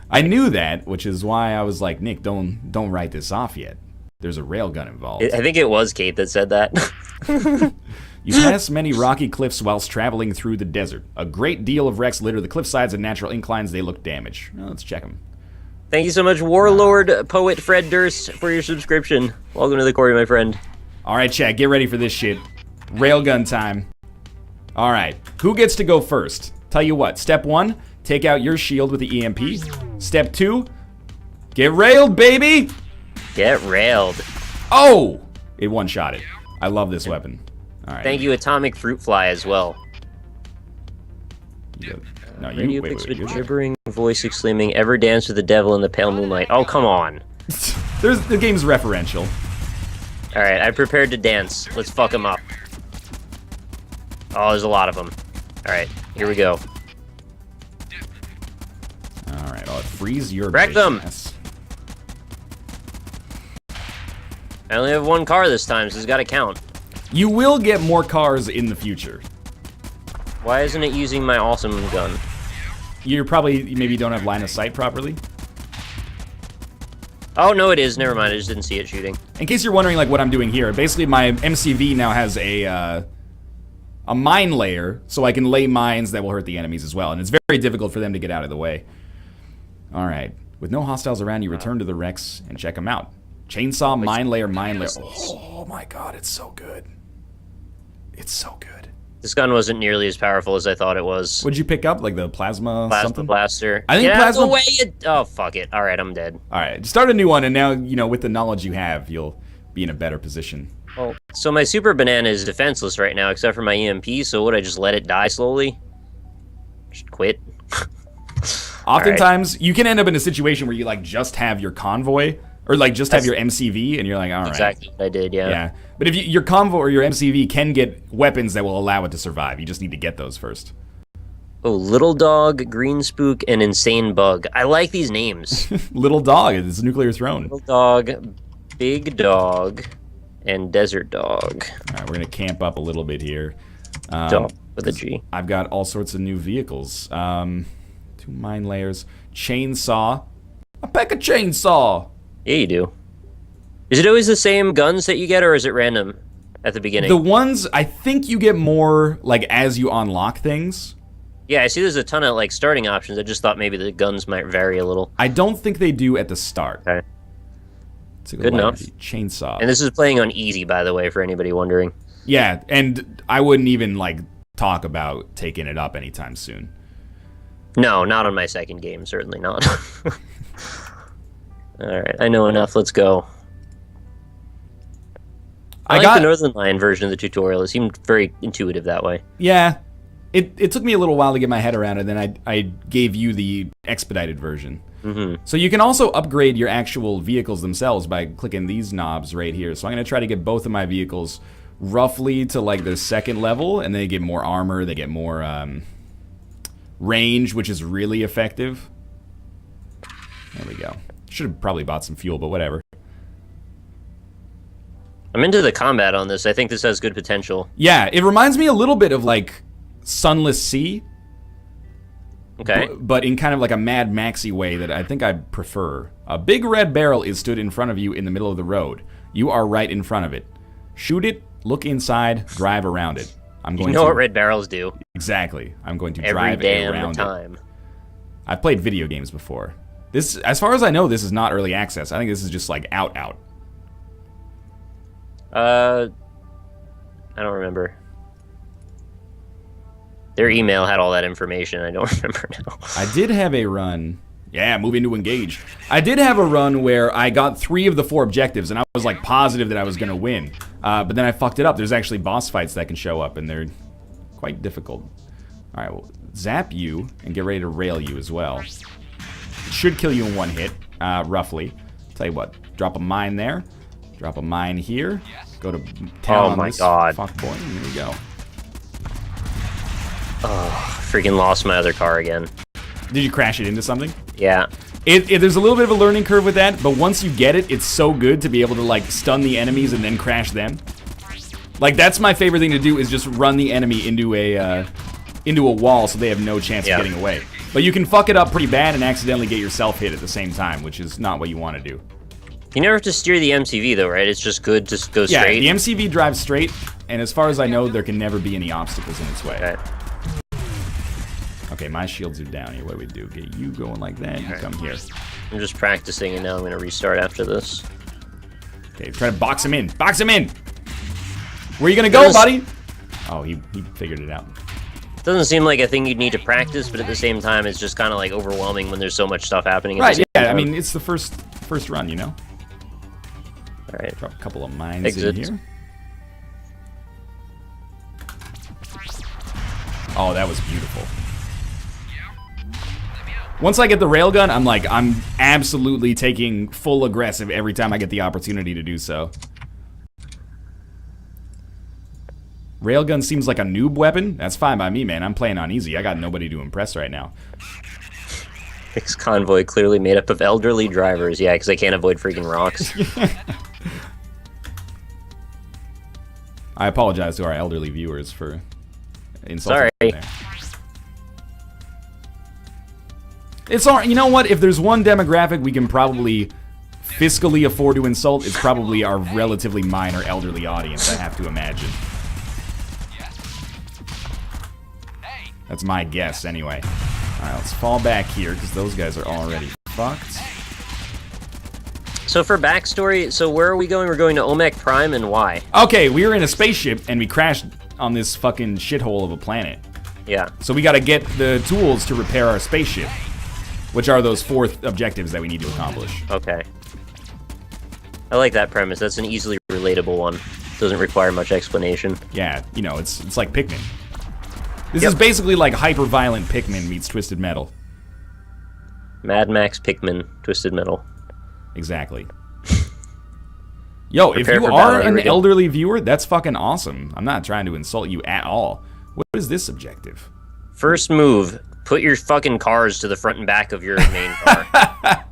I knew that, which is why I was like, Nick, don't write this off yet. There's a railgun involved. I think it was Kate that said that. You pass many rocky cliffs whilst traveling through the desert. A great deal of wrecks litter the cliff sides and natural inclines. They look damaged. Well, let's check them. Thank you so much, Warlord Poet Fred Durst, for your subscription. Welcome to the Corey, my friend. All right, chat, get ready for this shit. Railgun time. All right, who gets to go first? Tell you what, step 1, take out your shield with the EMP. Step 2, get railed, baby! Get railed. Oh! It one-shotted. I love this weapon. All right. Thank you, Atomic Fruit Fly, as well. No, Radio picks with gibbering voice exclaiming, "Ever dance with the devil in the pale moonlight?" Oh, come on. The game's referential. All right, I prepared to dance. Let's fuck them up. Oh, there's a lot of them. All right, here we go. All right, I'll freeze your Wreck them. ass. I only have 1 car this time, so it's got to count. You will get more cars in the future. Why isn't it using my awesome gun? You're probably, maybe don't have line of sight properly. Oh, no, it is. Never mind. I just didn't see it shooting. In case you're wondering, like, what I'm doing here, basically my MCV now has a mine layer, so I can lay mines that will hurt the enemies as well, and it's very difficult for them to get out of the way. All right. With no hostiles around, you return to the wrecks and check them out. Chainsaw, mine layer, mine layer. Oh my god, it's so good. It's so good. This gun wasn't nearly as powerful as I thought it was. What'd you pick up? Like the plasma something? Blaster. I think Get plasma... out of the way, you... Oh, fuck it. All right, I'm dead. All right, start a new one, and now, you know, with the knowledge you have, you'll be in a better position. Oh, so my super banana is defenseless right now, except for my EMP, so would I just let it die slowly? Just quit? Oftentimes, you can end up in a situation where you, like, just have your convoy, or, like, just have your MCV, and you're like, all right. Exactly what I did, yeah. Yeah, but if your convoy or your MCV can get weapons that will allow it to survive, you just need to get those first. Oh, Little Dog, Green Spook, and Insane Bug. I like these names. Little Dog, it's Nuclear Throne. Little Dog, Big Dog and Desert Dog. All right, we're going to camp up a little bit here. Dog with a G. I've got all sorts of new vehicles. 2 mine layers. Chainsaw. I pack a chainsaw. Yeah, you do. Is it always the same guns that you get, or is it random at the beginning? The ones, I think you get more, like, as you unlock things. Yeah, I see there's a ton of, like, starting options. I just thought maybe the guns might vary a little. I don't think they do at the start. Okay. Good enough. Chainsaw. And this is playing on easy, by the way, for anybody wondering. Yeah, and I wouldn't even, like, talk about taking it up anytime soon. No, not on my second game. Certainly not. Alright, I know enough. Let's go. I like the Northern Lion version of the tutorial. It seemed very intuitive that way. Yeah. It took me a little while to get my head around it, and then I gave you the expedited version. Mm-hmm. So you can also upgrade your actual vehicles themselves by clicking these knobs right here. So I'm going to try to get both of my vehicles roughly to like the second level, and they get more armor, they get more range, which is really effective. There we go. Should have probably bought some fuel, but whatever. I'm into the combat on this. I think this has good potential. Yeah, it reminds me a little bit of like Sunless Sea. Okay. But in kind of like a Mad Maxy way that I think I prefer. A big red barrel is stood in front of you in the middle of the road. You are right in front of it. Shoot it, look inside, drive around it. I'm going what red barrels do. Exactly. I'm going to Every drive damn around time. it. I've played video games before. This, as far as I know, this is not early access. I think this is just like out. I don't remember. Their email had all that information. I don't remember now. I did have a run. Yeah, moving to engage. I did have a run where I got 3 of the 4 objectives, and I was like positive that I was going to win. But then I fucked it up. There's actually boss fights that can show up, and they're quite difficult. All right, well, zap you and get ready to rail you as well. It should kill you in 1 hit, roughly. Tell you what, drop a mine there. Drop a mine here. Go to town on this fuckboy. Here we go. Oh, freaking lost my other car again. Did you crash it into something? Yeah. There's a little bit of a learning curve with that, but once you get it, it's so good to be able to like stun the enemies and then crash them. Like that's my favorite thing to do is just run the enemy into a wall so they have no chance of getting away. But you can fuck it up pretty bad and accidentally get yourself hit at the same time, which is not what you want to do. You never have to steer the MCV though, right? It's just good to go straight. Yeah, the MCV drives straight, and as far as I know, there can never be any obstacles in its way. Okay. Okay, my shields are down here. What do we do? Get you going like that. You come here. I'm just practicing, and now I'm going to restart after this. Okay, try to box him in. Box him in! Where are you going to go, buddy? Oh, he figured it out. Doesn't seem like a thing you'd need to practice, but at the same time, it's just kind of like overwhelming when there's so much stuff happening. Right, yeah, I mean, it's the first run, you know? Alright. Drop a couple of mines in here. Oh, that was beautiful. Once I get the railgun, I'm absolutely taking full aggressive every time I get the opportunity to do so. Railgun seems like a noob weapon. That's fine by me, man. I'm playing on easy. I got nobody to impress right now. This convoy clearly made up of elderly drivers. Yeah, because I can't avoid freaking rocks. I apologize to our elderly viewers for insulting. Sorry. There. It's all right. You know what? If there's one demographic we can probably fiscally afford to insult, it's probably our relatively minor elderly audience, I have to imagine. That's my guess, anyway. Alright, let's fall back here, because those guys are already fucked. So for backstory, so where are we going? We're going to Olmec Prime, and why? Okay, we were in a spaceship, and we crashed on this fucking shithole of a planet. Yeah. So we gotta get the tools to repair our spaceship, which are those 4 objectives that we need to accomplish. Okay. I like that premise. That's an easily relatable one. Doesn't require much explanation. Yeah, you know, it's like Pikmin. This is basically like hyper-violent Pikmin meets Twisted Metal. Mad Max Pikmin, Twisted Metal. Exactly. Yo, Prepare if you for are battle, an here we go. elderly viewer, that's fucking awesome. I'm not trying to insult you at all. What is this objective? First move, put your fucking cars to the front and back of your main car.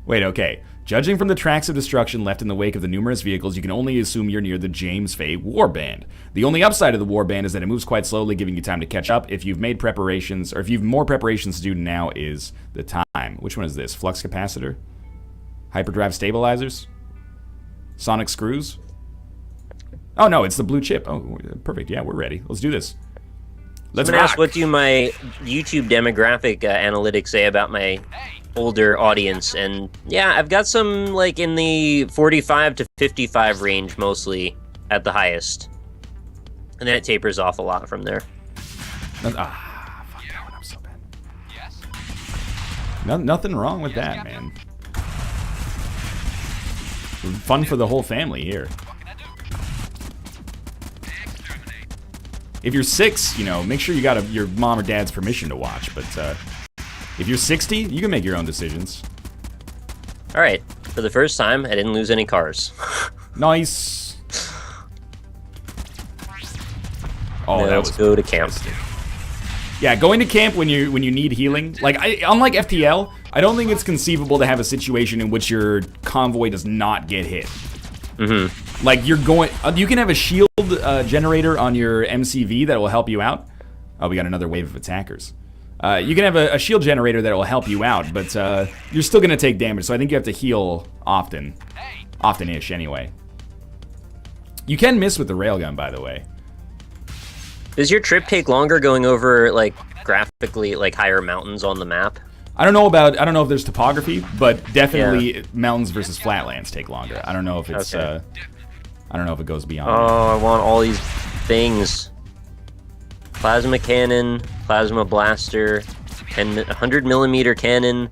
Wait, okay. Judging from the tracks of destruction left in the wake of the numerous vehicles, you can only assume you're near the James Fay Warband. The only upside of the Warband is that it moves quite slowly, giving you time to catch up. If you've made preparations, or if you've more preparations to do, now is the time. Which one is this? Flux capacitor? Hyperdrive stabilizers? Sonic screws? Oh no, it's the blue chip. Oh, perfect. Yeah, we're ready. Let's do this. Let's rock. Ask, what do my YouTube demographic analytics say about my older audience? And yeah, I've got some like in the 45 to 55 range, mostly at the highest, and then it tapers off a lot from there. Fuck that one up so bad. Nothing wrong with that, man. Fun for the whole family here. If you're 6, you know, make sure you got your mom or dad's permission to watch. But if you're 60, you can make your own decisions. All right, for the first time, I didn't lose any cars. Nice. Oh, now that let's was go to camp. Yeah, going to camp when you need healing. Like, unlike FTL, I don't think it's conceivable to have a situation in which your convoy does not get hit. Mm-hmm. Like, you can have a shield generator on your MCV that will help you out. Oh, we got another wave of attackers. You can have a shield generator that will help you out, but you're still going to take damage, so I think you have to heal often. Often-ish, anyway. You can miss with the railgun, by the way. Does your trip take longer going over, like, graphically, like, higher mountains on the map? I don't know if there's topography, but definitely mountains versus flatlands take longer. I don't know if it's okay. I don't know if it goes beyond. Oh, I want all these things. Plasma cannon, plasma blaster, 100mm cannon,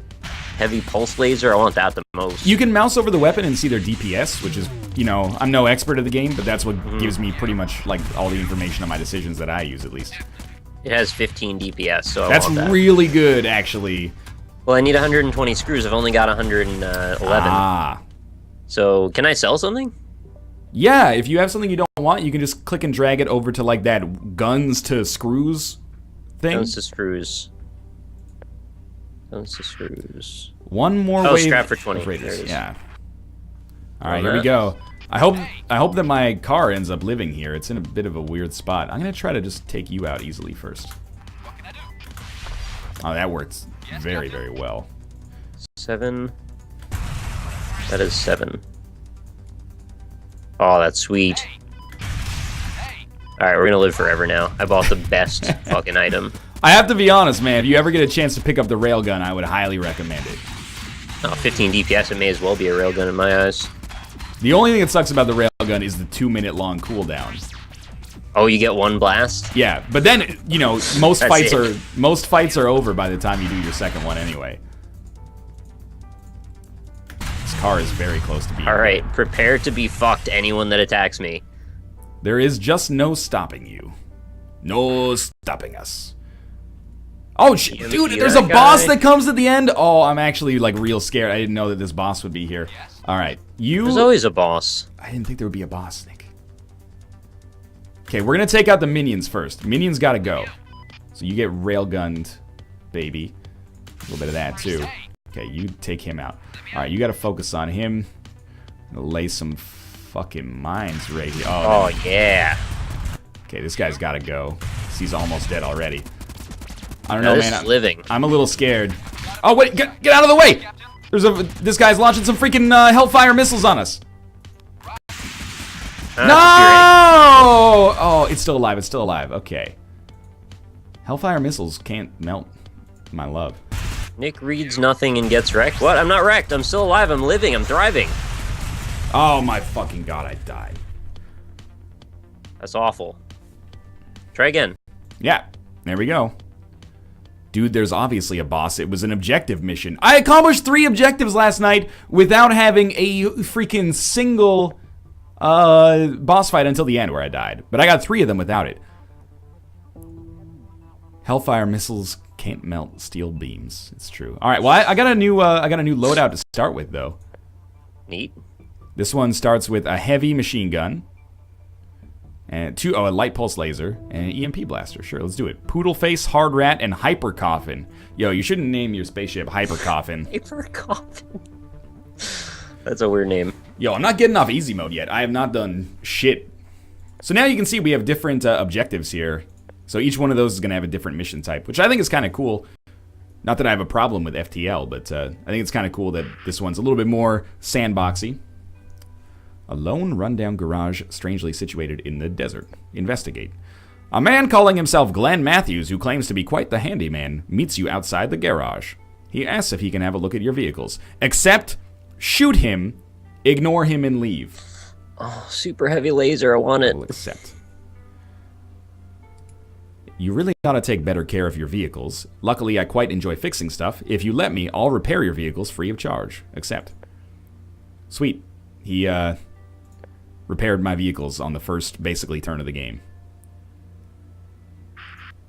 heavy pulse laser. I want that the most. You can mouse over the weapon and see their DPS, which is, you know, I'm no expert of the game, but that's what gives me pretty much like all the information on my decisions that I use, at least. It has 15 DPS, so that's I want that. really good, actually. Well, I need 120 screws. I've only got 111. Ah. So, can I sell something? Yeah, if you have something you don't want, you can just click and drag it over to like that guns to screws thing. Guns to screws. Guns to screws. One more wave. Scrap for 20. There it is. Yeah. All right, here we go. I hope that my car ends up living here. It's in a bit of a weird spot. I'm gonna try to just take you out easily first. Oh, that works very, very well. 7. That is 7. Oh, that's sweet. Alright, we're gonna live forever now. I bought the best fucking item. I have to be honest, man. If you ever get a chance to pick up the railgun, I would highly recommend it. Oh, 15 DPS, it may as well be a railgun in my eyes. The only thing that sucks about the railgun is the 2-minute long cooldown. Oh, you get one blast? Yeah, but then, you know, most fights are over by the time you do your second one anyway. This car is very close to being Alright, prepare to be fucked, anyone that attacks me. There is just no stopping you. No stopping us. Oh, shit, dude, there's a boss that comes at the end? Oh, I'm actually, like, real scared. I didn't know that this boss would be here. Alright, There's always a boss. I didn't think there would be a boss, Nick. Okay, we're gonna take out the minions first. Minions gotta go. So you get railgunned, baby. A little bit of that, too. Okay, you take him out. Alright, you gotta focus on him. Lay some fucking mines right here. Oh, yeah. Okay, this guy's gotta go. He's almost dead already. I don't know, this man. Is living. I'm a little scared. Oh, wait, get out of the way! This guy's launching some freaking Hellfire missiles on us. No! Oh, it's still alive. It's still alive. Okay. Hellfire missiles can't melt my love. Nick reads nothing and gets wrecked. What? I'm not wrecked. I'm still alive. I'm living. I'm thriving. Oh my fucking god, I died. That's awful. Try again. Yeah, there we go. Dude, there's obviously a boss. It was an objective mission. I accomplished 3 objectives last night without having a freaking single boss fight until the end where I died. But I got 3 of them without it. Hellfire missiles can't melt steel beams. It's true. All right, well, I got a new loadout to start with, though. Neat. This one starts with a heavy machine gun. And a light pulse laser and an EMP blaster. Sure, let's do it. Poodle face, hard rat, and hyper coffin. Yo, you shouldn't name your spaceship hyper coffin. Hyper coffin. That's a weird name. Yo, I'm not getting off easy mode yet. I have not done shit. So now you can see we have different objectives here. So each one of those is going to have a different mission type, which I think is kind of cool. Not that I have a problem with FTL, but I think it's kind of cool that this one's a little bit more sandboxy. A lone, rundown garage strangely situated in the desert. Investigate. A man calling himself Glenn Matthews, who claims to be quite the handyman, meets you outside the garage. He asks if he can have a look at your vehicles. Accept, shoot him, ignore him, and leave. Oh, super heavy laser. I want it. We'll accept. You really ought to take better care of your vehicles. Luckily, I quite enjoy fixing stuff. If you let me, I'll repair your vehicles free of charge. Accept. Sweet. He, repaired my vehicles on the first, basically, turn of the game.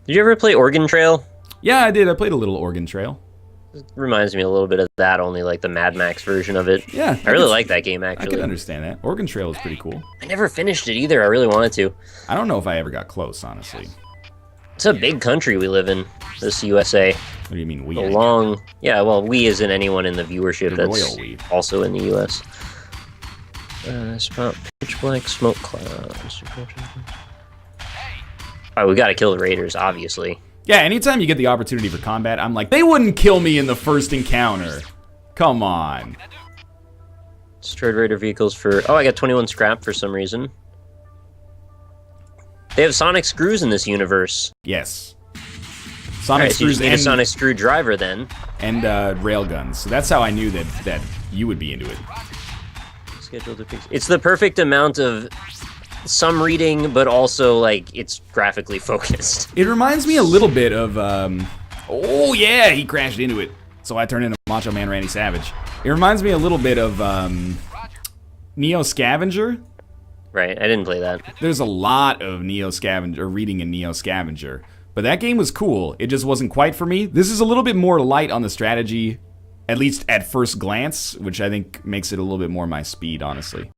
Did you ever play Oregon Trail? Yeah, I did. I played a little Oregon Trail. It reminds me a little bit of that, only like the Mad Max version of it. Yeah. I really like that game, I actually. can understand that. Oregon Trail is pretty cool. I never finished it either. I really wanted to. I don't know if I ever got close, honestly. It's a big country we live in, this USA. What do you mean, we? Yeah, well, we isn't anyone in the viewership The that's royal we. also in the US. Spout pitch black smoke cloud. Alright, we gotta kill the raiders, obviously. Yeah, anytime you get the opportunity for combat, I'm like, they wouldn't kill me in the first encounter. Come on. Destroyed raider vehicles for... Oh, I got 21 scrap for some reason. They have sonic screws in this universe. Yes. Sonic So you screws just need a sonic screwdriver then. and railguns. So that's how I knew that you would be into it. Scheduled to fix. It's the perfect amount of some reading, but also like it's graphically focused. It reminds me a little bit of, oh yeah, he crashed into it. So I turned into Macho Man Randy Savage. It reminds me a little bit of Neo Scavenger. Right, I didn't play that. There's a lot of Neo Scavenger, reading in Neo Scavenger. But that game was cool. It just wasn't quite for me. This is a little bit more light on the strategy, at least at first glance, which I think makes it a little bit more my speed, honestly.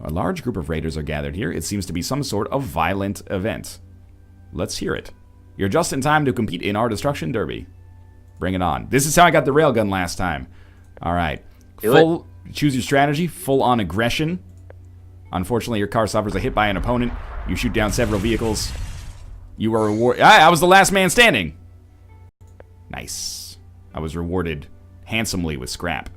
A large group of raiders are gathered here. It seems to be some sort of violent event. Let's hear it. You're just in time to compete in our destruction derby. Bring it on. This is how I got the railgun last time. All right. Choose your strategy. Full on aggression. Unfortunately, your car suffers a hit by an opponent. You shoot down several vehicles. You are rewarded. I was the last man standing. Nice. I was rewarded handsomely with scrap.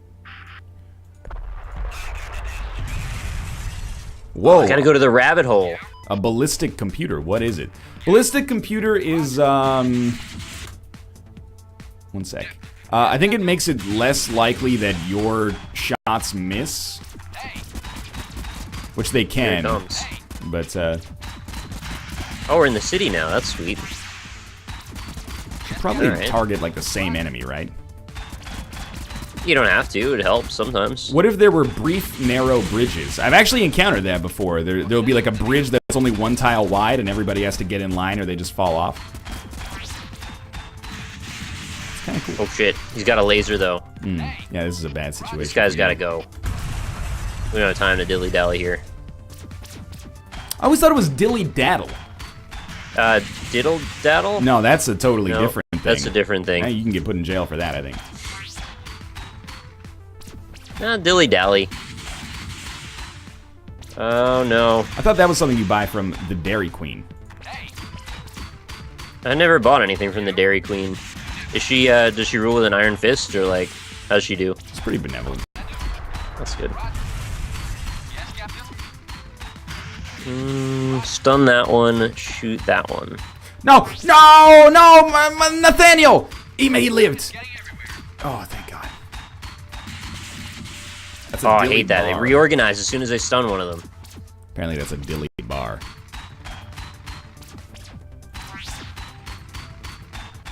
Whoa. I gotta go to the rabbit hole. A ballistic computer. What is it? Ballistic computer is, one sec. I think it makes it less likely that your shots miss. Which they can. Here it comes. But, Oh, we're in the city now. That's sweet. probably Alright. target, like, the same enemy, right? You don't have to. It helps sometimes. What if there were brief, narrow bridges? I've actually encountered that before. There'll be, like, a bridge that's only one tile wide, and everybody has to get in line or they just fall off. It's kind of cool. Oh, shit. He's got a laser, though. Yeah, this is a bad situation. This guy's for gotta you. go. We don't have time to dilly-dally here. I always thought it was dilly-daddle. Diddle-daddle? No, that's a totally No, different thing. that's a different thing. Yeah, you can get put in jail for that, I think. Dilly-dally. Oh, no. I thought that was something you buy from the Dairy Queen. I never bought anything from the Dairy Queen. Is she, does she rule with an iron fist, or, like, how's she do? It's pretty benevolent. That's good. Stun that one, shoot that one. No, my Nathaniel! He lived. Oh, thank God. That's a Oh, I dilly hate that. They bar. reorganize as soon as I stun one of them. Apparently that's a dilly bar.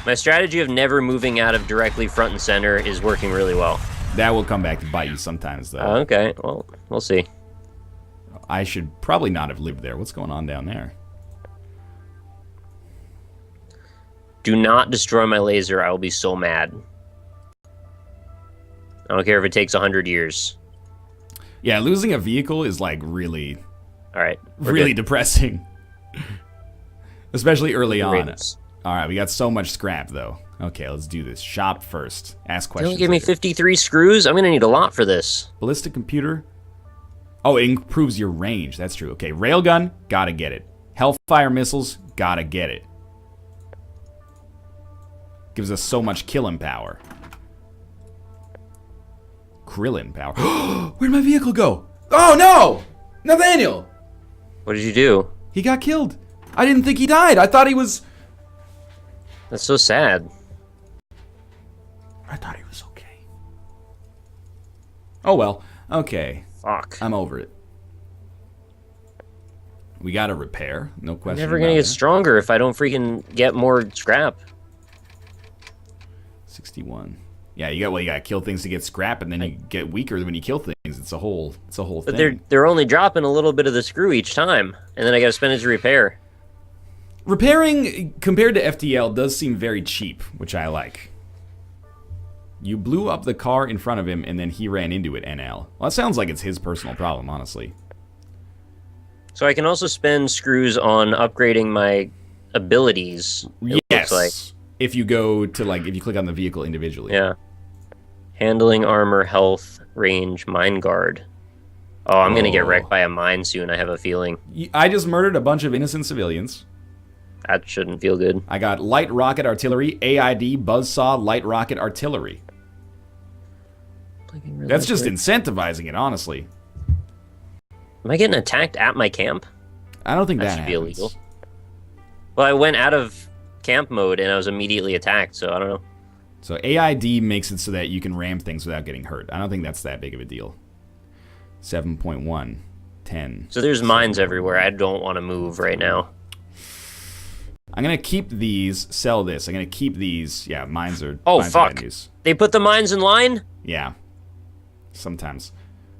My strategy of never moving out of directly front and center is working really well. That will come back to bite you sometimes, though. Okay, well, we'll see. I should probably not have lived there. What's going on down there? Do not destroy my laser. I will be so mad. I don't care if it takes 100 years. Yeah, losing a vehicle is, like, really, All right. really depressing. Especially early on. Raiders. All right, we got so much scrap, though. Okay, let's do this. Shop first. Ask You questions. only gave me later. 53 screws? I'm gonna need a lot for this. Ballistic computer. Oh, it improves your range. That's true. Okay, railgun. Gotta get it. Hellfire missiles. Gotta get it. Gives us so much killing power. Krillin power. Where'd my vehicle go? Oh, no! Nathaniel! What did you do? He got killed. I didn't think he died. I thought he was... That's so sad. I thought he was okay. Oh, well. Okay. Fuck. I'm over it. We gotta repair. No question. I'm never gonna get stronger if I don't freaking get more scrap. 61. Yeah, you gotta kill things to get scrap, and then you get weaker when you kill things. It's a whole But thing. they're only dropping a little bit of the screw each time, and then I gotta spend it to repair. Repairing, compared to FTL, does seem very cheap, which I like. You blew up the car in front of him, and then he ran into it, NL. Well, that sounds like it's his personal problem, honestly. So I can also spend screws on upgrading my abilities. It Yes. looks like. If you go to, like, if you click on the vehicle individually. Yeah. Handling, armor, health, range, mine guard. Oh, I'm gonna get wrecked by a mine soon, I have a feeling. I just murdered a bunch of innocent civilians. That shouldn't feel good. I got light rocket artillery, AID, buzzsaw, light rocket artillery. That's just incentivizing it, honestly. Am I getting attacked at my camp? I don't think That that should be happens. illegal. Well, I went out of camp mode and I was immediately attacked, so I don't know. So AID makes it so that you can ram things without getting hurt. I don't think that's that big of a deal. 7.1, 10. So there's mines everywhere. I don't want to move right now. I'm gonna keep these. Sell this. I'm gonna keep these. Yeah, mines are. Oh, mines are fuck. bad news. They put the mines in line? Yeah. Sometimes.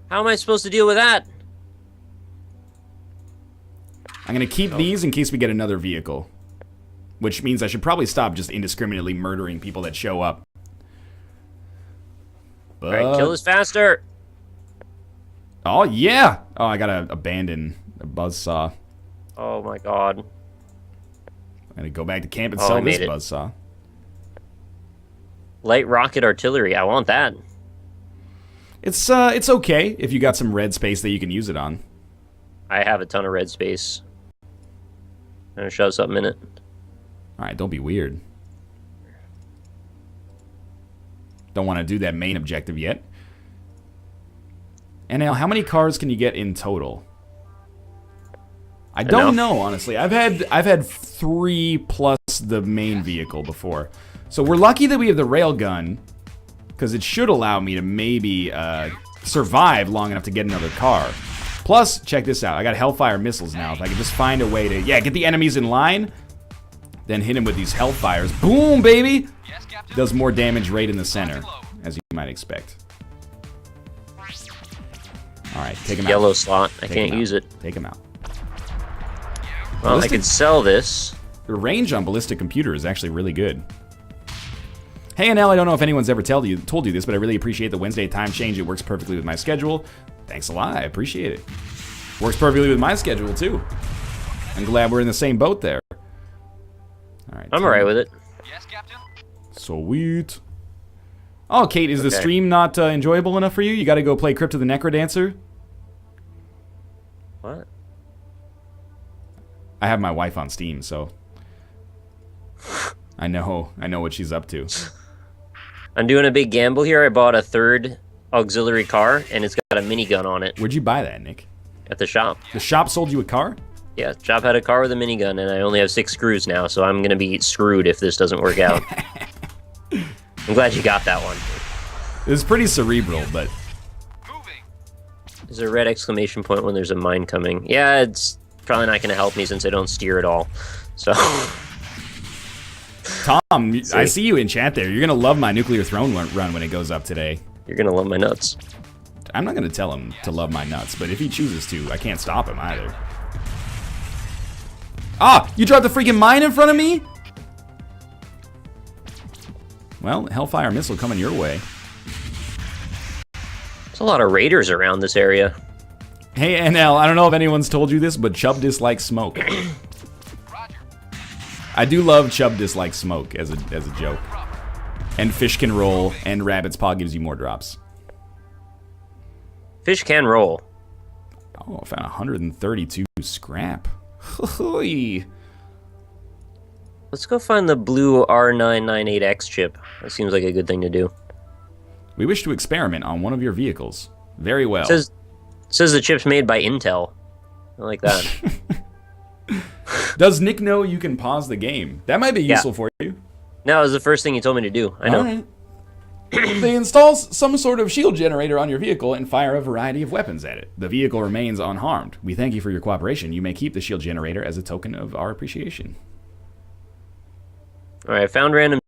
How am I supposed to deal with that? I'm gonna keep these in case we get another vehicle. Which means I should probably stop just indiscriminately murdering people that show up. But... Alright, kill this faster. Oh, yeah! Oh, I gotta abandon a buzzsaw. Oh my god. I'm gonna go back to camp and Oh, I sell this made it. buzzsaw. Light rocket artillery. I want that. It's okay if you got some red space that you can use it on. I have a ton of red space. I'm gonna shove something in it. Alright, don't be weird. Don't want to do that main objective yet. NL, how many cars can you get in total? I don't know, honestly. I've had 3 plus the main vehicle before. So we're lucky that we have the railgun, because it should allow me to maybe survive long enough to get another car. Plus, check this out. I got Hellfire missiles now. If I could just find a way to, get the enemies in line, then hit him with these Hellfires. Boom, baby! Does more damage right in the center, as you might expect. Alright, take him out. Yellow slot. I Take can't him out. use it. Take him out. Well, I Ballistic- could sell this. The range on ballistic computer is actually really good. Hey, NL, I don't know if anyone's ever told you this, but I really appreciate the Wednesday time change. It works perfectly with my schedule. Thanks a lot. I appreciate it. Works perfectly with my schedule, too. I'm glad we're in the same boat there. All right. I'm alright with it. Yes, Captain. Sweet. Oh, Kate, is the Okay. stream not enjoyable enough for you? You got to go play Crypt of the Necrodancer? What? I have my wife on Steam, so I know what she's up to. I'm doing a big gamble here. I bought a third auxiliary car, and it's got a minigun on it Where'd you buy that, Nick? at the shop. The shop sold you a car? Yeah, shop had a car with a minigun, and I only have 6 screws now, so I'm gonna be screwed if this doesn't work out. I'm glad you got that one. It was pretty cerebral, but Moving. There's a red exclamation point when there's a mine coming. Yeah, it's probably not gonna help me since I don't steer at all. So, Tom, I see you in chat there. You're gonna love my nuclear throne run when it goes up today. you're gonna love my nuts. I'm not gonna tell him to love my nuts, but if he chooses to, I can't stop him either. Ah! You dropped the freaking mine in front of me? Well, Hellfire missile coming your way. There's a lot of raiders around this area. Hey, NL, I don't know if anyone's told you this, but Chubb dislikes smoke. Roger. I do love Chubb dislikes smoke as a joke. Proper. And fish can roll, and rabbit's paw gives you more drops. Fish can roll. Oh, I found 132 scrap. Hoo-hoo-y. Let's go find the blue R998X chip. That seems like a good thing to do. We wish to experiment on one of your vehicles. Very well. Says the chip's made by Intel. I like that. Does Nick know you can pause the game? That might be useful for you. No, it was the first thing he told me to do. I know. All right. They install some sort of shield generator on your vehicle and fire a variety of weapons at it. The vehicle remains unharmed. We thank you for your cooperation. You may keep the shield generator as a token of our appreciation. All right, found random